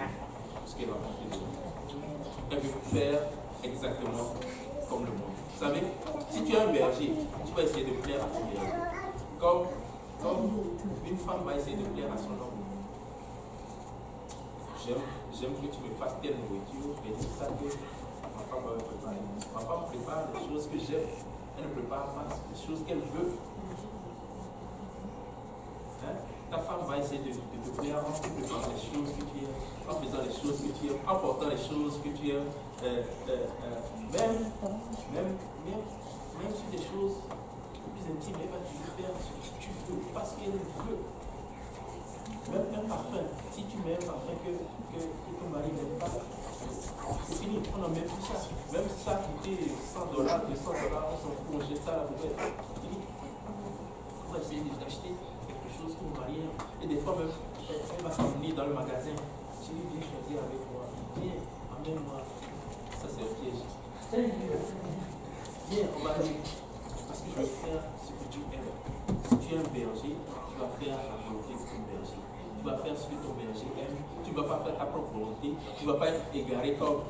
ce qu'elle va porter au monde. Elle veut faire exactement comme le monde. Vous savez, si tu es un berger, tu vas essayer de plaire à ton berger. Comme une femme va essayer de plaire à son homme. J'aime que tu me fasses telle nourriture, mais c'est ça que ma femme va me préparer. Ma femme prépare les choses que j'aime. Elle ne prépare pas les choses qu'elle veut. Hein? Ta femme va essayer de te plaire en préparant les choses que tu aimes, en faisant les choses que tu aimes, en portant les choses que tu aimes, même sur des choses plus intimes, elle va toujours faire ce que tu veux, parce qu'elle veut. Même un parfum, si tu mets un parfum que ton mari n'aime pas, c'est fini, on n'en met plus ça. Même si ça a coûté $100, $200, on s'en fout, on jette ça à la poubelle. C'est fini. On va essayer d'acheter quelque chose que mon mari aime. Et des fois même, elle va s'emmener dans le magasin. Je lui dis, viens choisir avec moi. Viens, emmène-moi. Ça c'est un piège. Viens, on va aller. Parce que je veux faire ce que tu aimes. Si tu es un berger, tu vas faire la volonté de ton berger. Tu vas faire ce que ton berger aime. Tu ne vas pas faire ta propre volonté. Tu ne vas pas être égaré comme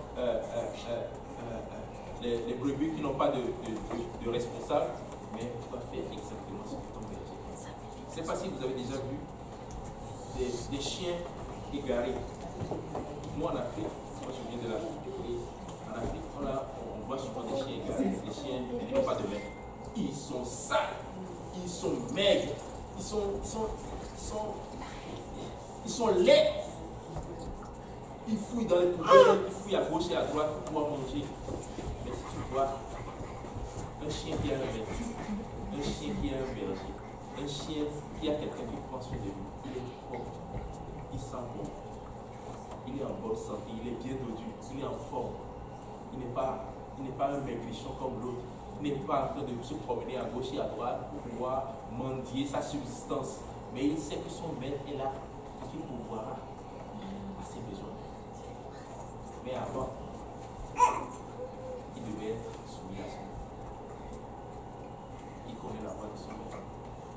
les brebis qui n'ont pas de responsable. Mais tu vas faire exactement ce que ton berger aime. Je ne sais pas si vous avez déjà vu des chiens égarés. Moi en Afrique, moi je viens de l'Afrique. En Afrique, on voit souvent des chiens égarés. Des chiens qui n'ont pas de maître. Ils sont sales, ils sont maigres, ils sont laids. Ils fouillent dans les poubelles, ils fouillent à gauche et à droite pour pouvoir manger. Mais si tu vois un chien qui a un maître, un chien qui a un berger, un chien qui a quelqu'un qui prend soin de lui, il est propre, il sent bon, il est en bonne santé, il est bien dodu, il est en forme. Il n'est pas un maigrichon comme l'autre. Il n'est pas en train de se promener à gauche et à droite pour pouvoir mendier sa subsistance. Mais il sait que son maître est là et qu'il pourvoira à ses besoins. Mais avant, il devait être soumis à son maître. Il connaît la voix de son maître.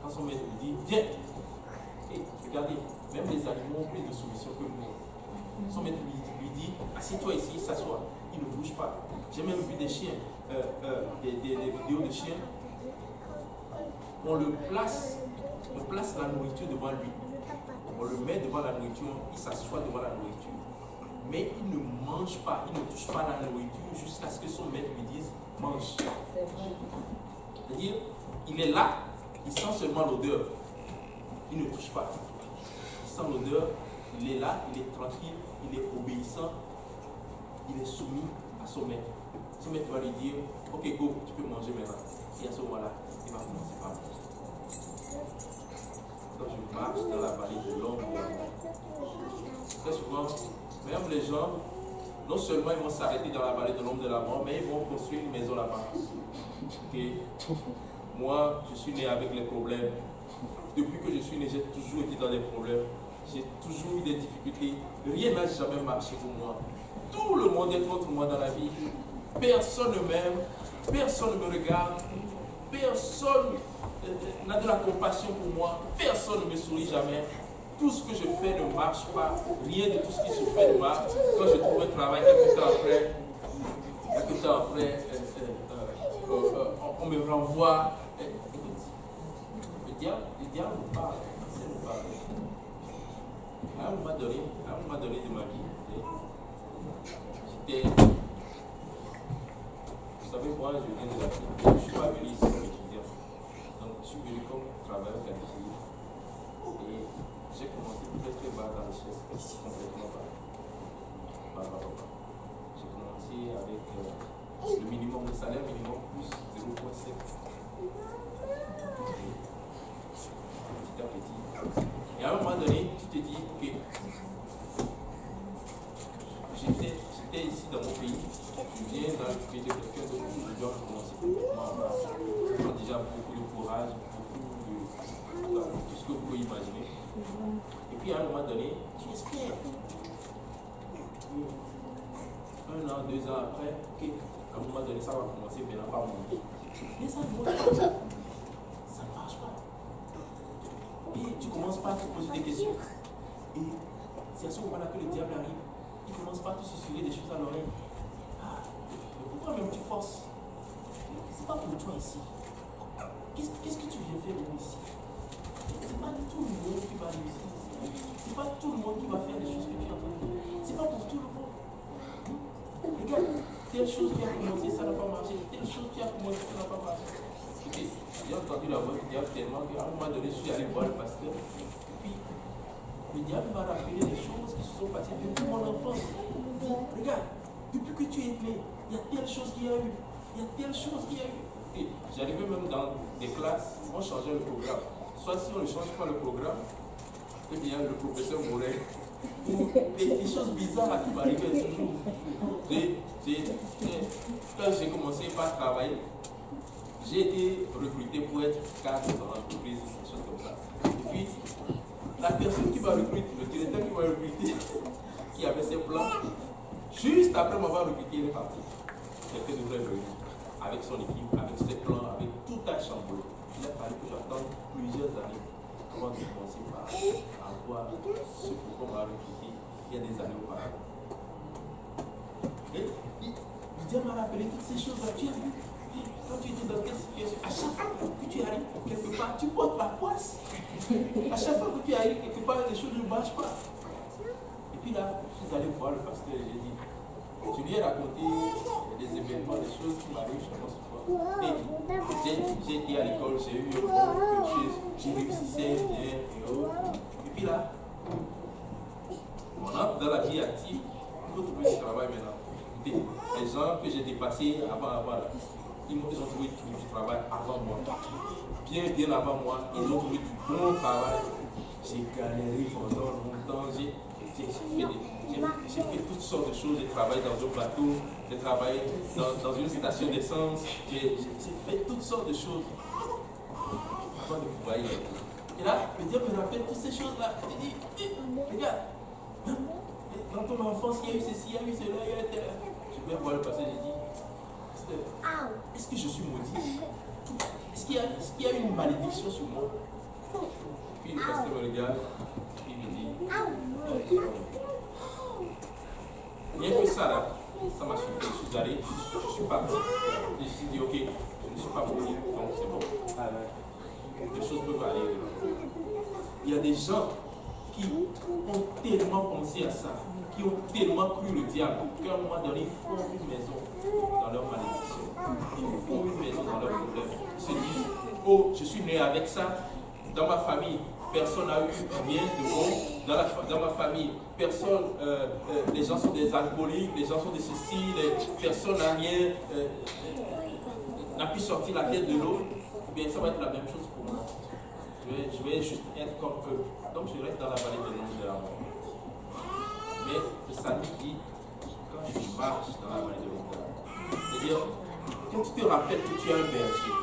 Quand son maître lui dit, viens, et regardez, même les animaux ont plus de soumission que nous. Son maître lui dit, assieds-toi ici, il s'assoit. Il ne bouge pas. J'ai même vu des chiens, des vidéos de chiens. On place la nourriture devant lui. On le met devant la nourriture, il s'assoit devant la nourriture. Mais il ne mange pas, il ne touche pas la nourriture jusqu'à ce que son maître lui dise, mange. C'est-à-dire, il est là, il sent seulement l'odeur. Il ne touche pas. Il sent l'odeur, il est là, il est tranquille, il est obéissant. Il est soumis à son maître. Son maître va lui dire, ok, go, tu peux manger maintenant. Et à ce moment-là, il va commencer par manger. Quand je marche dans la vallée de l'ombre de la mort, très souvent, même les gens, non seulement ils vont s'arrêter dans la vallée de l'ombre de la mort, mais ils vont construire une maison là-bas. Okay. Moi, je suis né avec les problèmes. Depuis que je suis né, j'ai toujours été dans des problèmes. J'ai toujours eu des difficultés. Rien n'a jamais marché pour moi. Tout le monde est contre moi dans la vie. Personne ne m'aime, personne ne me regarde, personne n'a de la compassion pour moi, personne ne me sourit jamais. Tout ce que je fais ne marche pas, rien de tout ce qui se fait ne marche. Quand je trouve un travail, quelques temps après, on me renvoie. Écoute, le diable me parle, c'est me parle. À un moment donné de ma vie, j'étais. Vous savez, moi, je viens de l'Afrique. Je ne suis pas venu ici comme étudiant. Donc, je suis venu comme travailleur qualifié. Et j'ai commencé très très bas. joie, ta richesse, ici complètement par papa. J'ai commencé avec le minimum, le salaire minimum plus 0,7. Petit à petit. Et à un moment donné, tu te dis, ok, j'étais ici dans mon pays, je viens dans le pays de quelqu'un d'autre, je dois commencer complètement en bas. J'ai déjà beaucoup de courage, beaucoup de tout ce que vous pouvez imaginer. Et puis à un moment donné, tu espères. 1 an, 2 ans après, ok, à un moment donné, ça va commencer maintenant par monter. Mais ça ne monte pas. Ça ne marche pas. Et tu commences pas à te poser des questions. Et c'est à ce moment-là que le diable arrive. Il commence pas à te susurrer des choses à l'oreille. Ah, mais pourquoi même tu forces? C'est pas pour toi ici. Qu'est-ce que tu viens faire ici? C'est pas tout le monde qui va réussir ici. C'est pas tout le monde qui va faire les choses que tu es en train de faire. C'est pas pour tout le monde. Regarde, telle chose qui a commencé, ça n'a pas marché. Telle chose qui a commencé, ça n'a pas marché. Ok, j'ai entendu la voix du diable tellement qu'à un moment donné, je suis allé voir le pasteur. Et puis, le diable m'a rappelé des choses qui se sont passées depuis mon enfance. Regarde, depuis que tu es né, il y a telle chose qu'il y a eu. Il y a telle chose qu'il y a eu. Et j'arrivais même dans des classes, on changeait le programme. Soit si on ne change pas le programme, eh bien le professeur mourait. Ou des choses bizarres qui m'arrivaient toujours. Quand j'ai commencé par travailler, j'ai été recruté pour être cadre dans l'entreprise, des choses comme ça. Et puis, la personne qui m'a recruté, le directeur qui m'a recruté, qui avait ses plans, juste après m'avoir recruté, il est parti. Quelqu'un devrait le venir, avec son équipe, avec ses plans, avec tout un chamboulé. Il a fallu que j'attende plusieurs années avant de commencer par avoir ce pourquoi on m'a recruté il y a des années auparavant. Et le diable m'a rappelé toutes ces choses-là. Tu as vu, quand tu étais dans quelle situation, à chaque fois que tu arrives quelque part, tu portes la poisse. À chaque fois que tu arrives quelque part, les choses ne marchent pas. Et puis là, je suis allé voir le pasteur et j'ai dit, je lui ai raconté des événements, des choses qui m'arrivent, je pense pas. Et j'ai été à l'école, j'ai eu un bon cursus, j'ai réussissais bien et autres. Et puis là, on entre dans la vie active, il faut trouver du travail maintenant. Écoutez, les gens que j'ai dépassés avant là, ils ont trouvé du travail avant moi. Bien avant moi, ils ont trouvé du bon travail. J'ai galéré pendant longtemps, j'ai fait toutes sortes de choses. J'ai travaillé dans un bateau, j'ai travaillé dans une station d'essence, j'ai fait toutes sortes de choses avant de pouvoir y aller. Et là, le diable me rappelle toutes ces choses-là. Il dit, regarde, dans ton enfance, il y a eu ceci, il y a eu cela, il y a eu tel. Je vais voir le passé, j'ai dit, est-ce que je suis maudit? Est-ce qu'il y a une malédiction sur moi? Puis le pasteur me regarde, puis il me dit, rien que ça là, ça m'a suffi. Je suis allé, je suis parti. Je me suis dit, ok, je ne suis pas maudit, donc c'est bon. Les choses peuvent aller. Il y a des gens qui ont tellement pensé à ça, qui ont tellement cru le diable, qu'à un moment donné, ils font une maison dans leur malédiction. Ils font une maison dans leur problème. Ils se disent, oh, je suis né avec ça. Dans ma famille, personne n'a eu rien de bon. Dans ma famille, personne, les gens sont des alcooliques, les gens sont des ceci, personne n'a rien, n'a pu sortir la tête de l'eau. Bien, ça va être la même chose pour moi. Je vais juste être comme eux. Donc je reste dans la vallée de l'ombre de la mort. Mais le salut dit, quand je marche dans la vallée de l'ombre de la mort, c'est-à-dire, quand tu te rappelles que tu es un berger,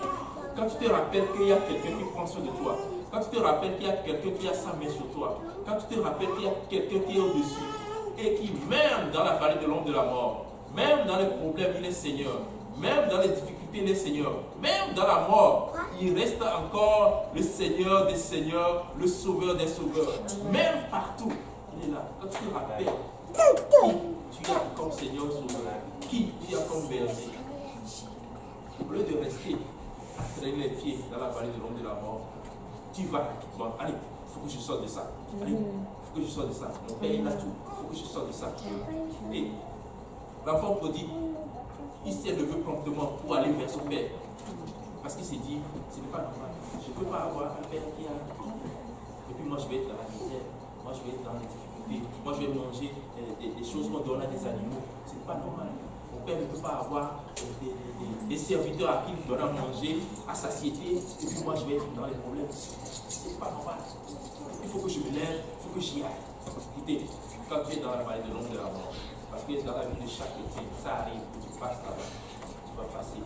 quand tu te rappelles qu'il y a quelqu'un qui prend soin de toi, quand tu te rappelles qu'il y a quelqu'un qui a sa main sur toi, quand tu te rappelles qu'il y a quelqu'un qui est au-dessus, et qui, même dans la vallée de l'ombre de la mort, même dans les problèmes, il est Seigneur, même dans les difficultés, il est Seigneur, même dans la mort, il reste encore le Seigneur des Seigneurs, le Sauveur des Sauveurs. Même partout, il est là. Quand tu te rappelles qui tu as comme Seigneur Sauveur, qui tu as comme berger, au lieu de rester à traîner les pieds dans la vallée de l'ombre de la mort, tu vas rapidement. Allez, il faut que je sorte de ça. Allez, il faut que je sorte de ça. Mon père, il a tout. Il faut que je sorte de ça. Et l'enfant prodigue, il s'est levé promptement pour aller vers son père. Parce qu'il s'est dit, ce n'est pas normal. Je ne peux pas avoir un père qui a tout. Et puis moi, je vais être dans la misère. Moi, moi je vais être dans les difficultés, moi je vais manger des choses qu'on donne à des animaux. C'est pas normal. Mon père ne peut pas avoir des serviteurs à qui il donne à manger à satiété et puis moi je vais être dans les problèmes. C'est pas normal. Il faut que je me lève, il faut que j'y aille. Écoutez, quand tu es dans la vallée de l'ombre de la mort, parce que dans la vie de chaque chrétien, ça arrive que tu passes là-bas, tu vas passer.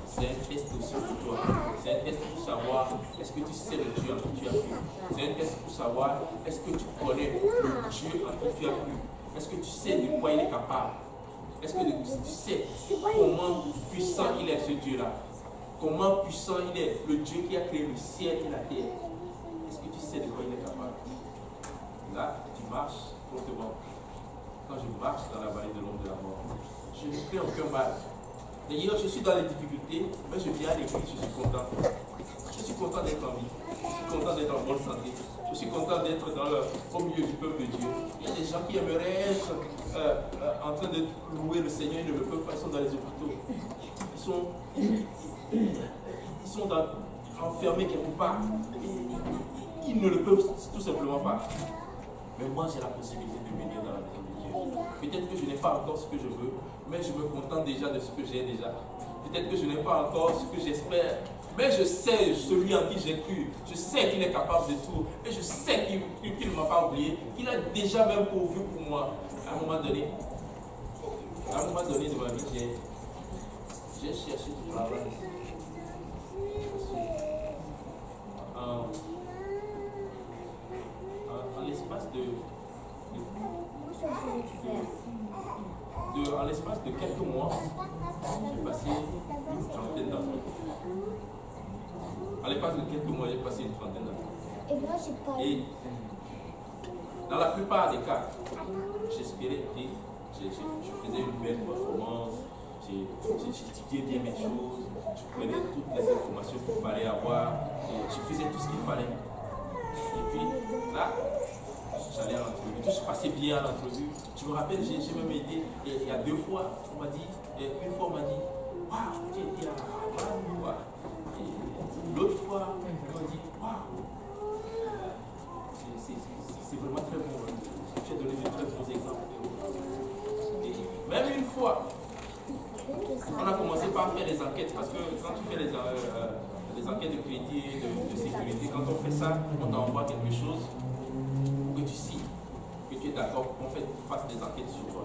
C'est un test aussi pour toi. C'est un test pour savoir est-ce que tu sais le Dieu en qui tu as cru. C'est un test pour savoir est-ce que tu connais le Dieu en qui tu as cru. Est-ce que tu sais de quoi il est capable. Est-ce que tu sais comment puissant il est ce Dieu-là. Comment puissant il est le Dieu qui a créé le ciel et la terre. Est-ce que tu sais de quoi il est capable. Là, tu marches fortement. Quand je marche dans la vallée de l'ombre de la mort, je ne fais aucun mal. D'ailleurs, je suis dans les difficultés, mais je viens à l'église, je suis content. Je suis content d'être en vie. Je suis content d'être en bonne santé. Je suis content d'être au milieu du peuple de Dieu. Il y a des gens qui aimeraient être en train de louer le Seigneur, ils ne le peuvent pas, ils sont dans les hôpitaux. Ils sont enfermés quelque part. Ils ne le peuvent tout simplement pas. Mais moi, j'ai la possibilité de venir dans la maison de Dieu. Peut-être que je n'ai pas encore ce que je veux, mais je me contente déjà de ce que j'ai déjà. Peut-être que je n'ai pas encore ce que j'espère, mais je sais celui en qui j'ai cru. Je sais qu'il est capable de tout. Et je sais qu'il ne m'a pas oublié, qu'il a déjà même pourvu pour moi. À un moment donné de ma vie, j'ai cherché du travail. En l'espace de quelques mois, j'ai passé une trentaine d'entreprises. En l'espace de quelques mois, j'ai passé une trentaine d'entreprises. Et dans la plupart des cas, j'espérais que je faisais une belle performance, j'étudiais bien mes choses, je prenais toutes les informations qu'il fallait avoir, et je faisais tout ce qu'il fallait. Et puis là, j'allais à l'entrevue, tout se passait bien à l'entrevue. Je me rappelle, j'ai même été, il y a 2 fois, on m'a dit, une fois on m'a dit, waouh, tu étais à Havane, et l'autre fois, on m'a dit, waouh, c'est vraiment très bon. Tu as donné de très bons exemples. Et même une fois, on a commencé par faire des enquêtes, parce que quand tu fais les enquêtes de crédit, de sécurité, quand on fait ça, on t'envoie quelque chose pour que tu signes, que tu es d'accord qu'on fasse des enquêtes sur toi.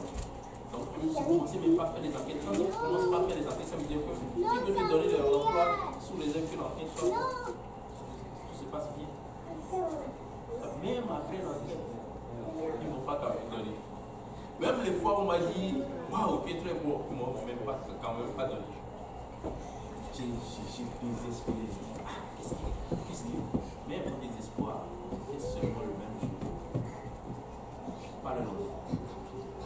Donc, je ne commençais même pas à faire des enquêtes. Quand je commence pas à faire des enquêtes, ça veut dire que si je veux te donner l'emploi sous les yeux que l'enquête soit, tout se passe bien. Même après l'enquête, ils ne m'ont pas quand même donné. Même les fois où on m'a dit, waouh, tu es très beau, ils ne m'ont quand même pas donné. J'ai désespéré. Qu'est-ce qui même mon désespoir, c'est seulement le même jour. Pas le lendemain.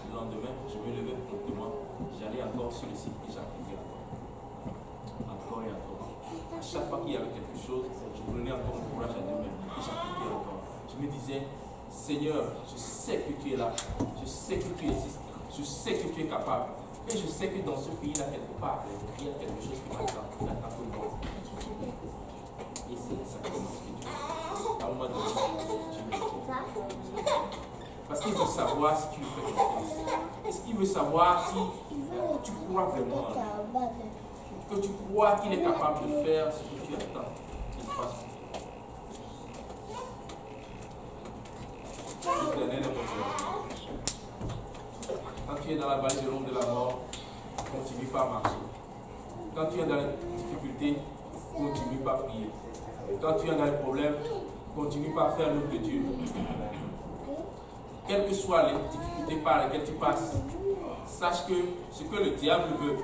Le lendemain, je me levais promptement, j'allais encore sur le site et j'appliquais encore et encore. À chaque fois qu'il y avait quelque chose, je prenais encore mon courage à deux mains et j'appliquais encore. Je me disais, Seigneur, je sais que tu es là, je sais que tu existes, je sais que tu es capable. Et je sais que dans ce pays-là, quelque part, il y a quelque chose qui m'attend, qui attend tout le monde. Et c'est ça qui commence que Dieu. À un moment donné, je me dis, parce qu'il veut savoir si tu lui fais confiance. Est-ce qu'il veut savoir si tu crois vraiment en lui? Que tu crois qu'il est capable de faire ce que tu attends qu'il fasse. Quand tu es dans la vallée de l'ombre de la mort, continue pas à marcher. Quand tu es dans les difficultés, continue pas à prier. Quand tu es dans les problèmes, continue pas à faire l'œuvre de Dieu. Quelles que soient les difficultés par lesquelles tu passes, sache que ce que le diable veut,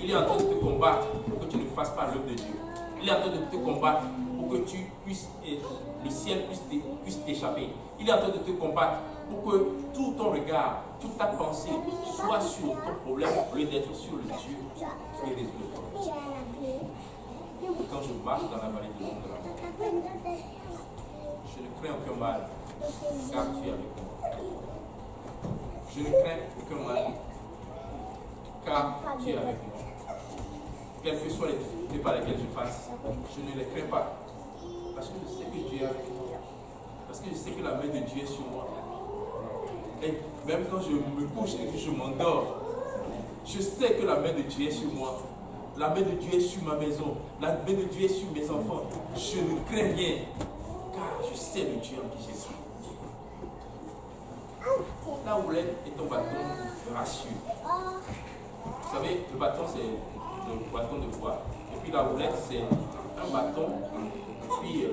il est en train de te combattre pour que tu ne fasses pas l'œuvre de Dieu. Il est en train de te combattre pour que tu puisses, le ciel puisse t'échapper. Il est en train de te combattre pour que tout ton regard, toute ta pensée soit sur ton problème au lieu d'être sur le Dieu qui résout le problème. Quand je marche dans la vallée de l'ombre de la mort, je ne crains aucun mal, car tu es avec moi. Je ne crains aucun mal, car tu es avec moi. Quelles que soient les difficultés par lesquelles je passe, je ne les crains pas, parce que je sais que tu es avec moi. Parce que je sais que la main de Dieu est sur moi. Et même quand je me couche et que je m'endors, je sais que la main de Dieu est sur moi. La main de Dieu est sur ma maison. La main de Dieu est sur mes enfants. Je ne crains rien. Car je sais le Dieu en qui je suis. La houlette et ton bâton me rassurent. Vous savez, le bâton c'est le bâton de bois. Et puis la houlette c'est un bâton. Et puis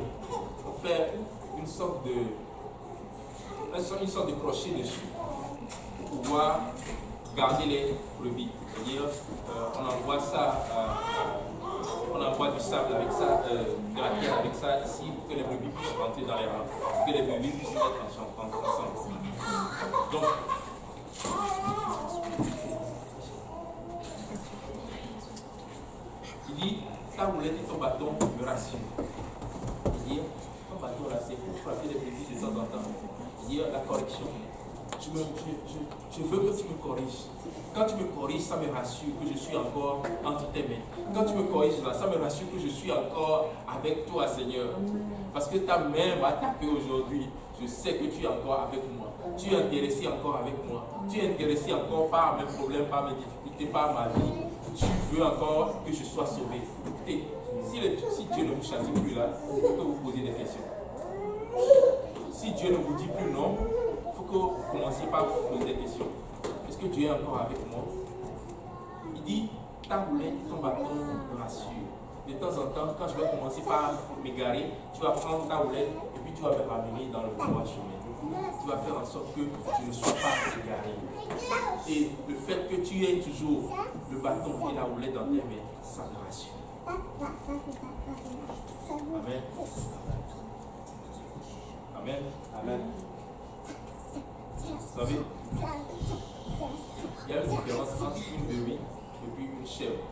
on fait une sorte de crochet dessus pour pouvoir garder les brebis. C'est-à-dire, on envoie du sable avec ça, de la terre avec ça ici pour que les brebis puissent rentrer dans les rangs, pour que les brebis puissent être ensemble. Donc, il dit, ta houlette et ton bâton me rassurent. C'est-à-dire, ton bâton là, c'est pour frapper les brebis de temps en temps. C'est-à-dire, la correction. Je veux que tu me corriges. Quand tu me corriges, ça me rassure que je suis encore entre tes mains. Quand tu me corriges là, ça me rassure que je suis encore avec toi, Seigneur. Parce que ta main va taper aujourd'hui. Je sais que tu es encore avec moi. Tu es intéressé encore avec moi. Tu es intéressé encore par mes problèmes, par mes difficultés, par ma vie. Tu veux encore que je sois sauvé. Écoutez, si Dieu ne vous châtie plus là, il faut que vous posiez des questions. Si Dieu ne vous dit plus non, il faut que vous commenciez par vous poser des questions. Est-ce que Dieu est encore avec moi? Il dit, ta houlette, ton bâton me rassure. De temps en temps, quand je vais commencer par m'égarer, tu vas prendre ta houlette et puis tu vas me ramener dans le droit chemin. Tu vas faire en sorte que je ne sois pas égaré. Et le fait que tu aies toujours le bâton et la houlette dans tes mains, ça me rassure. Amen. Amen. Amen. Vous savez, il y a une différence entre une brebis et puis une chèvre.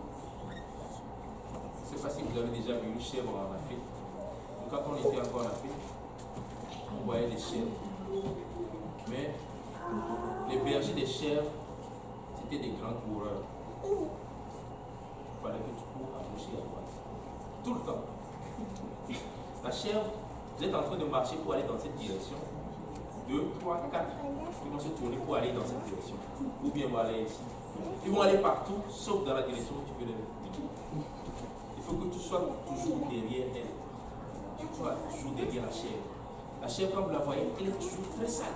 Je ne sais pas si vous avez déjà vu une chèvre en Afrique. Donc, quand on était encore en Afrique, on voyait des chèvres. Mais les bergers des chèvres, c'était des grands coureurs. Il fallait que tu cours à gauche et à droite. Tout le temps. La chèvre, vous êtes en train de marcher pour aller dans cette direction. 2, 3, 4. Ils vont se tourner pour aller dans cette direction. Ou bien vont aller ici. Ils vont aller partout, sauf dans la direction où tu veux les mettre. Il faut que tu sois toujours derrière elle. Tu sois toujours derrière la chèvre. La chèvre, quand vous la voyez, elle est toujours très sale,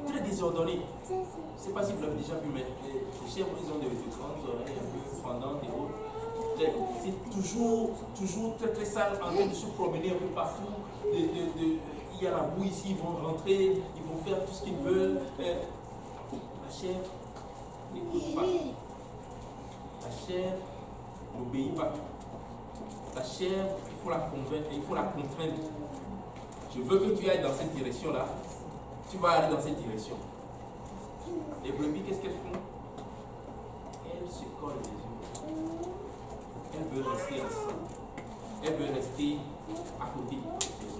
très désordonnée. Je ne sais pas si vous l'avez déjà vu, mais les chèvres, ils ont des grandes oreilles un peu pendantes et autres. C'est toujours très très sale, en train de se promener un peu partout. Il y a la boue ici, ils vont rentrer, ils vont faire tout ce qu'ils veulent. La chèvre n'écoute pas. La chèvre n'obéit pas. La chèvre, il faut la convaincre, il faut la contraindre. Je veux que tu ailles dans cette direction-là. Tu vas aller dans cette direction. Les brebis, qu'est-ce qu'elles font? Elles se collent les yeux. Elles veulent rester ensemble. Elles veulent rester à côté des autres.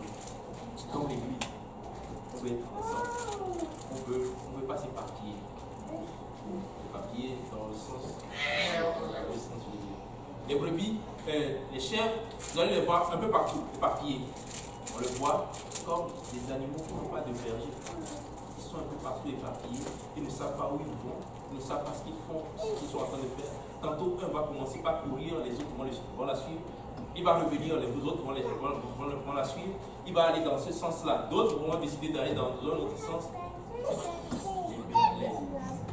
Comme l'église. On veut être ensemble. On veut pas s'éparpiller. S'éparpiller dans le sens je veux dire. Les brebis, les chèvres, vous allez les voir un peu partout, éparpillés. On le voit comme des animaux qui n'ont pas de berger. Ils sont un peu partout éparpillés. Ils ne savent pas où ils vont. Ils ne savent pas ce qu'ils font, ce qu'ils sont en train de faire. Tantôt, un va commencer par courir, les autres vont la suivre. Il va revenir, les autres vont la suivre. Il va aller dans ce sens-là. D'autres vont décider d'aller dans un autre sens.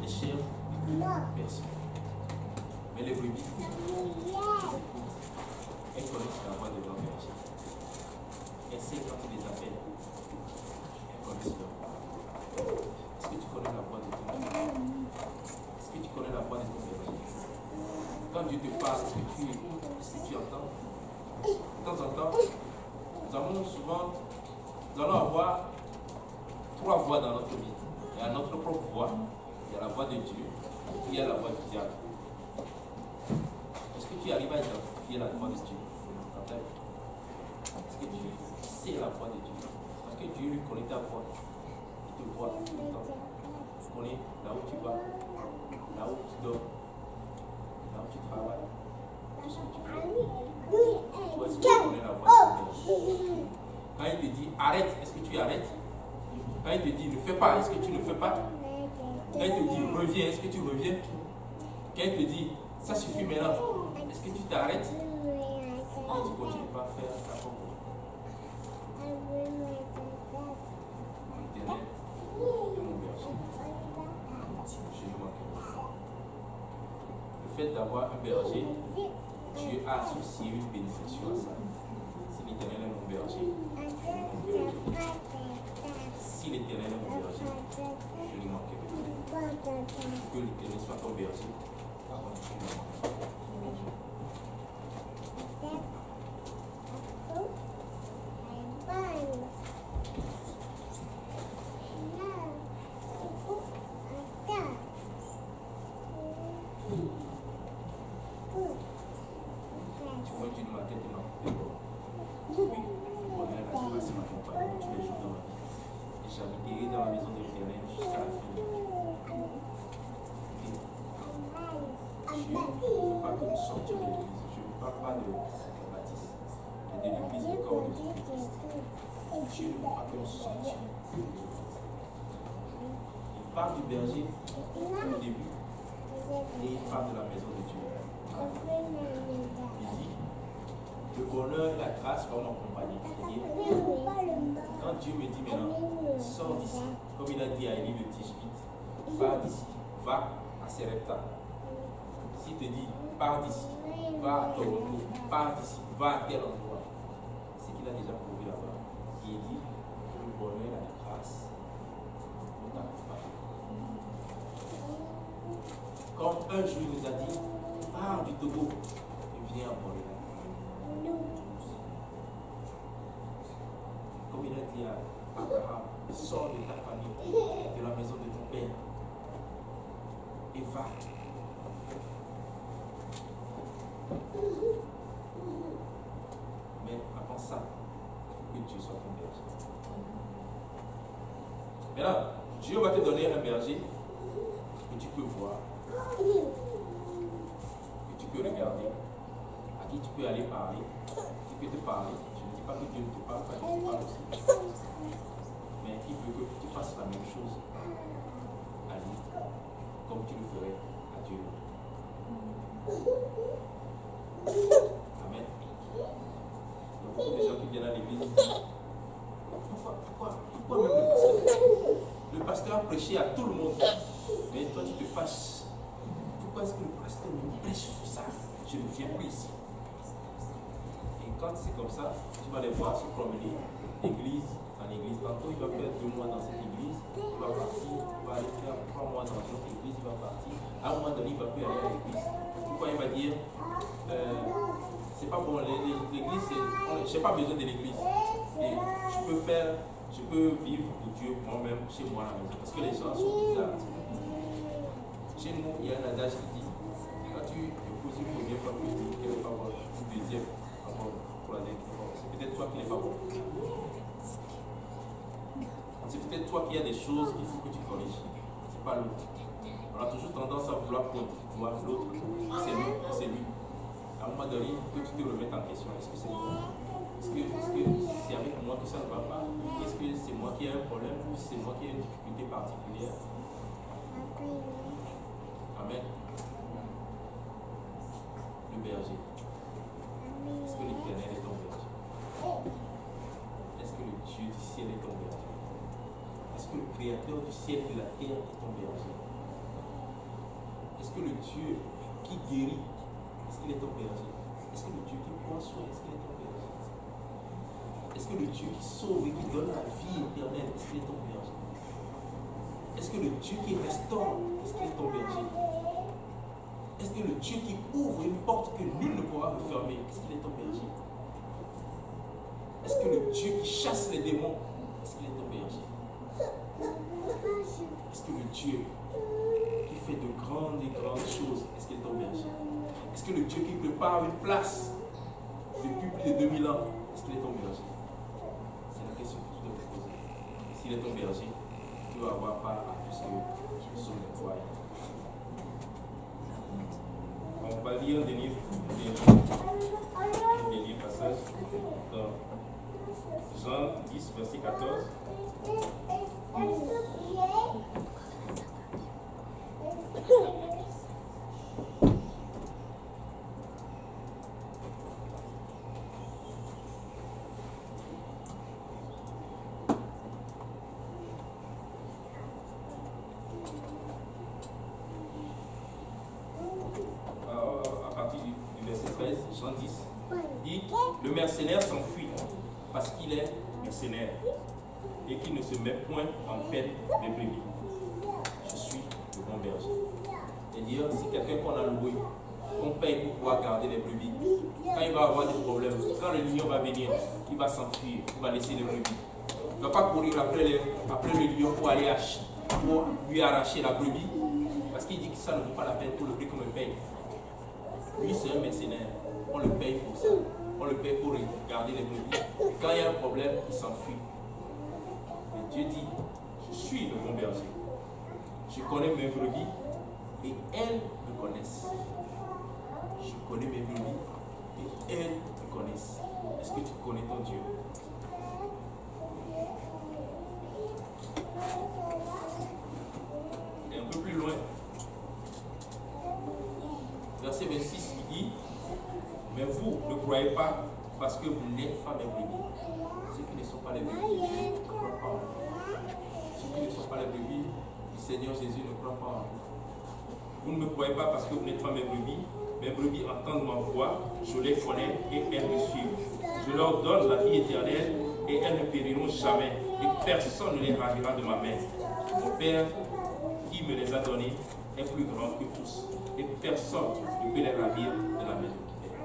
Les chèvres, personne. Mais les brebis, elles connaissent la voix de leur berger. Elles savent quand ils les appellent. Elles connaissent leur voix. Est-ce que tu connais la voix de ton berger? Est-ce que tu connais la voix de ton berger? Quand Dieu te parle, est-ce que tu écoutes? Est-ce que tu entends? De temps en temps, nous allons avoir 3 voix dans notre vie. Il y a notre propre voix, il y a la voix de Dieu, et il y a la voix du diable. Est-ce que tu arrives à identifier la voix de Dieu dans ta vie? Est-ce que tu sais la voix de Dieu? Parce que Dieu lui connaît ta voix. Il te voit tout le temps. Tu connais là où tu vas, là où tu dors, là où tu travailles, tout ce que tu fais. Toi, est-ce que tu connais la voix de Dieu? Quand il te dit arrête, est-ce que tu arrêtes? Quand il te dit ne fais pas, est-ce que tu ne fais pas? Quand il te dit reviens, est-ce que tu reviens? Quand il te dit ça suffit maintenant, est-ce que tu t'arrêtes? Et tu ne continues pas à faire ta propre. L'Éternel est mon berger. Je ne manquerai pas. Le fait d'avoir un berger, Dieu a associé une bénédiction à ça. Si l'Éternel est mon berger, si l'Éternel est mon berger, je ne manquerai pas. Que l'Éternel soit ton berger. Il parle du berger au début et il parle de la maison de Dieu. Il dit le bonheur et la grâce vont m'accompagner. Quand Dieu me dit maintenant, sors d'ici, comme il a dit à Élie de Tishbite, pars d'ici, va à Serepta. S'il te dit, pars d'ici, va à Toronto, pars d'ici, va à tel endroit, c'est qu'il a déjà prouvé là-bas. Il dit que le bonheur et la grâce vont t'accompagner. Comme un jour il nous a dit, pars du Togo et viens à Montréal. Comme il a dit à Abraham, sors de ta famille, de la maison de ton père et va. Mais avant ça, il faut que Dieu soit ton berger. Maintenant, Dieu va te donner un berger que tu peux voir, que tu peux regarder, à qui tu peux aller parler, qui peut te parler. Je ne dis pas que Dieu ne te parle pas, Dieu te parle aussi. Mais il veut que tu fasses la même chose à lui, comme tu le ferais à Dieu. Amen. Il y a beaucoup de gens qui viennent à l'église et disent pourquoi même le pasteur a prêché à tout le monde, mais toi tu te fâches. Pourquoi est-ce que le pasteur me prêche sur ça? Je ne viens plus ici. Et quand c'est comme ça, tu vas les voir se promener d'église en église. Tantôt il va faire 2 mois dans cette église, il va partir, il va aller faire 3 mois dans une autre église, il va partir. À un moment donné, il ne va plus aller à l'église. Pourquoi il va dire c'est pas bon, l'église, je n'ai pas besoin de l'église. Et je peux vivre pour Dieu moi-même chez moi à la maison. Parce que les gens sont bizarres. Chez nous, il y a un adage qui dit quand tu épouses une première femme, tu dis qu'elle n'est pas bonne, une deuxième, pas bonne, troisième, c'est peut-être toi qui n'es pas bon. C'est peut-être toi qui as des choses qu'il faut que tu corriges. C'est pas l'autre. On a toujours tendance à vouloir pointer l'autre. C'est lui. À un moment donné, il faut que tu te remettes en question. Est-ce que c'est moi? Est-ce que c'est avec moi que ça ne va pas? Est-ce que c'est moi qui ai un problème ou c'est moi qui ai une difficulté particulière? Amen. Le berger. Est-ce que l'Éternel est ton berger? Est-ce que le Dieu du ciel est ton berger? Est-ce que le Créateur du ciel et de la terre est ton berger? Est-ce que le Dieu qui guérit, est-ce qu'il est ton berger? Est-ce que le Dieu qui prend soin, est-ce qu'il est ton berger? Est-ce que le Dieu qui sauve et qui donne la vie éternelle, est-ce qu'il est ton berger? Est-ce que le Dieu qui restaure, est-ce qu'il est ton berger? Est-ce que le Dieu qui ouvre une porte que nul ne pourra refermer, est-ce qu'il est ton berger? Est-ce que le Dieu qui chasse les démons, est-ce qu'il est ton berger? Est-ce que le Dieu qui fait de grandes et grandes choses, est-ce qu'il est ton berger? Est-ce que le Dieu qui prépare une place depuis plus de 2000 ans, est-ce qu'il est ton berger? C'est la question que tu dois te poser. S'il est ton berger, tu dois avoir part à tout ce que sont les croyants. On va lire un dernier passage dans Jean 10, verset 14. À partir du verset 13, Jean 10, dit le mercenaire s'enfuit parce qu'il est mercenaire et qu'il ne se met point en peine des brebis. Je suis le bon berger. C'est-à-dire, si quelqu'un qu'on a loué, qu'on paye pour pouvoir garder les brebis, quand il va avoir des problèmes, quand le lion va venir, il va s'enfuir, il va laisser les brebis. Il ne va pas courir après le lion pour aller pour lui arracher la brebis, parce qu'il dit que ça ne vaut pas la peine pour le prix qu'on me paye. Lui, c'est un mercenaire. On le paye pour ça. On le paye pour garder les brebis. Quand il y a un problème, il s'enfuit. Mais Dieu dit, je suis le bon berger. Je connais mes brebis et elles me connaissent. Je connais mes brebis et elles me connaissent. Est-ce que tu connais ton Dieu? Et un peu plus loin, verset 26, il dit, mais vous ne croyez pas parce que vous n'êtes pas mes brebis. Ceux qui ne sont pas les brebis, Dieu ne croit pas en vous. Ceux qui ne sont pas les brebis, le Seigneur Jésus ne croit pas en vous. Vous ne me croyez pas parce que vous n'êtes pas mes brebis. Mes brebis entendent ma voix, je les connais et elles me suivent. Je leur donne la vie éternelle et elles ne périront jamais. Et personne ne les ravira de ma main. Mon Père qui me les a donnés est plus grand que tous. Et personne ne peut les ravir de la main du Père.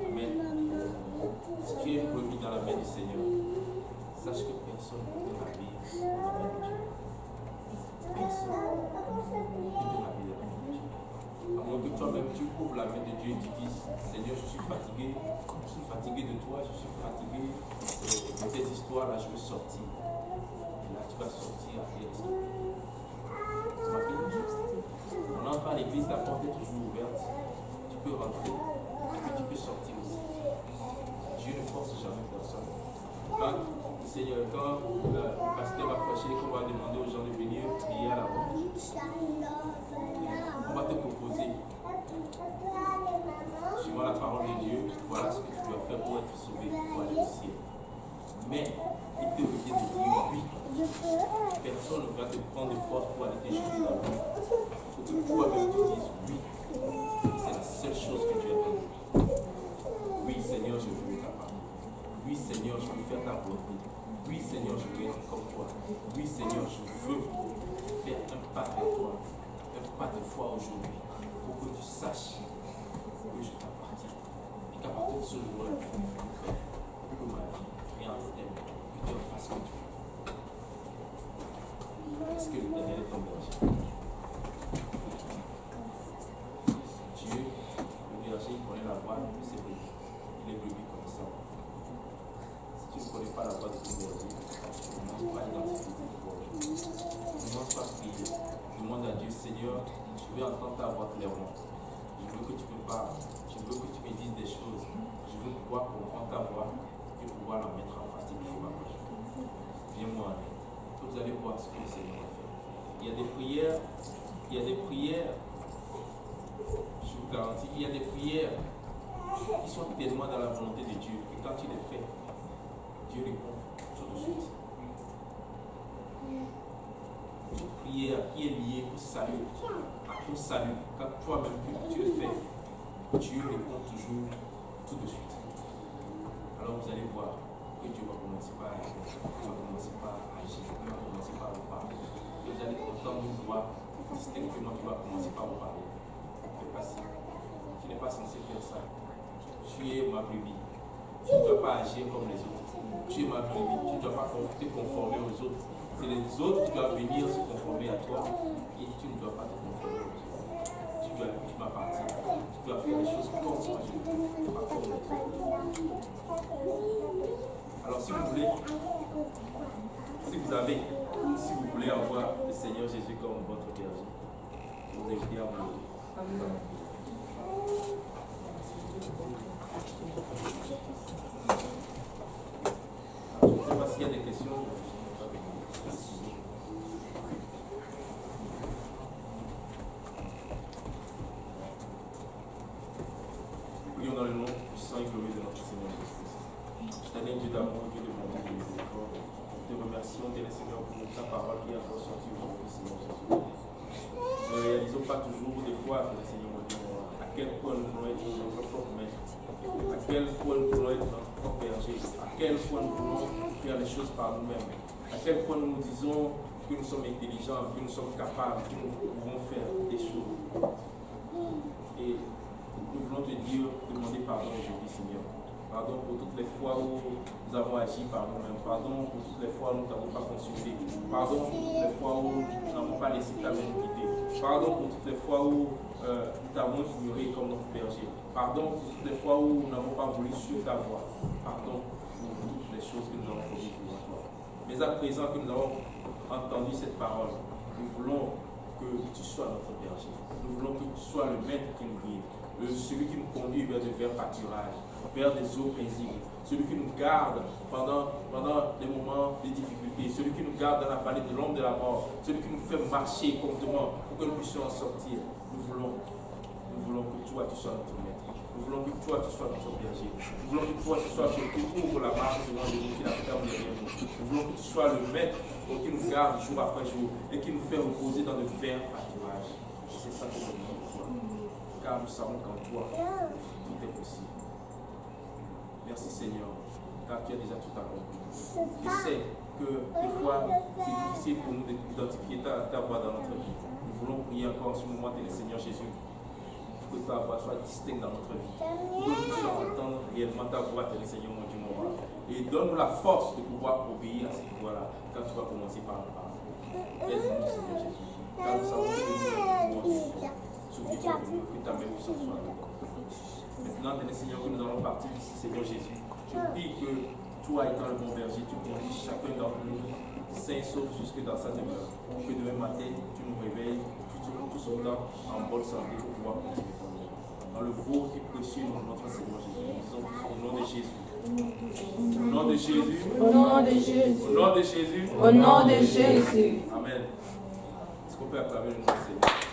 Amen. Si tu es une brebis dans la main du Seigneur, sache que personne ne peut te ravir de la main de Dieu. Personne ne peut te ravir de la main de Dieu. À moins que toi-même tu ouvres la main de Dieu et tu dises, Seigneur, je suis fatigué de toi, je suis fatigué de tes histoires, là je veux sortir. Et là tu vas sortir après l'esprit. On entre à l'église, la porte est toujours ouverte. Tu peux rentrer et puis tu peux sortir aussi. Dieu ne force jamais personne. Quand le pasteur va prêcher, qu'on va demander aux gens de venir prier à la porte, on va te proposer, suivant la parole de Dieu, voilà ce que tu dois faire pour être sauvé, pour aller au ciel. Mais il te revient de dire oui. Personne ne va te prendre de force pour aller te jeter dans l'eau. Il faut que toi-même tu dises oui. C'est la seule chose que Dieu attend. Oui, Seigneur, je veux ta parole. Oui, Seigneur, je veux faire ta volonté. Oui, Seigneur, je veux être comme toi. Oui, Seigneur, je veux faire un pas vers toi. Un pas de foi aujourd'hui. Pour que tu saches que je t'appartiens. Et qu'à partir de ce jour-là, que ma vie est en thème. Que Dieu fasse que tu veux. Est-ce que l'Éternel est ton berger? Dieu, le berger, il connaît la voix de ses brebis. Il est brebis connaissant. Si tu ne connais pas la voix de ton berger, ne commence pas à identifier tes voix aujourd'hui. Ne commence pas à prier. Demande à Dieu, Seigneur, je veux entendre ta voix clairement. Je veux que tu me parles. Je veux que tu me dises des choses. Je veux pouvoir comprendre ta voix et pouvoir la mettre en pratique sur ma vie. Viens-moi en aide. Vous allez voir ce que le Seigneur va faire. Il y a des prières, je vous garantis, il y a des prières qui sont tellement dans la volonté de Dieu que quand tu les fais, Dieu répond tout de suite. Toute prière qui est liée au salut, à ton salut, quand toi-même tu le fais, Dieu répond toujours tout de suite. Alors vous allez voir que Dieu va commencer par agir, il va commencer par agir, il va commencer par vous parler. Et vous allez entendre une voix distinctement qui va commencer par vous parler. Fais pas ça. Tu n'es pas censé faire ça. Tu es ma brebis. Tu ne dois pas agir comme les autres. Tu es ma brebis. Tu ne dois pas te conformer aux autres. C'est les autres qui doivent venir se conformer à toi. Et tu ne dois pas te conformer aux autres. Tu m'appartiens. Tu dois faire les choses comme moi je veux. Pas comme les autres. Alors si vous voulez, si vous voulez avoir le Seigneur Jésus comme votre berger, vous invitez à vous. qu'il y a des questions? Prions dans le nom puissant et glorieux de notre Seigneur Jésus-Christ. Éternel Dieu d'amour, Dieu de bonté, Dieu de miséricorde, nous te remercions, Éternel Seigneur, pour ta parole qui est encore sortie aujourd'hui, Seigneur Jésus. Nous ne réalisons pas toujours des fois, Seigneur mon Dieu, à quel point nous voulons être notre propre maître, à quel point nous voulons être notre propre berger, à quel point nous voulons faire les choses par nous-mêmes, à quel point nous nous disons que nous sommes intelligents, que nous sommes capables, que nous pouvons faire des choses. Et nous voulons te dire, demander pardon aujourd'hui, Seigneur. Pardon pour toutes les fois où nous avons agi par nous-mêmes. Pardon pour toutes les fois où nous ne t'avons pas consulté. Pardon pour toutes les fois où nous n'avons pas laissé ta main nous guider. Pardon pour toutes les fois où nous t'avons ignoré comme notre berger. Pardon pour toutes les fois où nous n'avons pas voulu suivre ta voie. Pardon pour toutes les choses que nous avons commises devant toi. Mais à présent que nous avons entendu cette parole, nous voulons que tu sois notre berger. Nous voulons que tu sois le maître qui nous guide. Celui qui nous conduit vers de verts pâturages, vers des eaux paisibles, celui qui nous garde pendant des moments de difficulté, celui qui nous garde dans la vallée de l'ombre de la mort, celui qui nous fait marcher promptement pour que nous puissions en sortir. Nous voulons que toi tu sois notre maître. Nous voulons que toi tu sois notre berger. Nous voulons que toi tu sois celui qui ouvre la marche devant nous, qui la ferme derrière nous. Nous voulons que tu sois le maître qui nous garde jour après jour et qui nous fait reposer dans de verts pâturages. C'est ça que nous voulons de toi. Car nous savons qu'en toi, tout est possible. Merci Seigneur, car tu as déjà tout accompli. Je sais que des fois, c'est difficile pour nous d'identifier ta voix dans notre vie. Nous voulons prier encore en ce moment, Seigneur Jésus, que ta voix soit distincte dans notre vie. Pour que nous puissions entendre réellement ta voix, Seigneur mon Dieu, mon roi. Et donne-nous la force de pouvoir obéir à cette voix-là, quand tu vas commencer par la parole. Aide-nous, Seigneur Jésus, car nous savons que nous pouvons. Souviens-toi de nous, que ta main puissante soit avec nous. Maintenant, Seigneur, que nous allons partir d'ici, Seigneur Jésus. Je prie que toi, étant le bon berger, tu conduis chacun d'entre nous, sain sauf jusque dans sa demeure. Que demain matin, tu nous réveilles, tout autant en bonne santé pour pouvoir continuer ton œuvre. Dans le beau et précieux nom de notre Seigneur Jésus, nous disons au nom de Jésus. Au nom de Jésus. Au nom de Jésus. Au nom de Jésus. Au nom de Jésus. Amen. Est-ce qu'on peut acclamer le nom du Seigneur?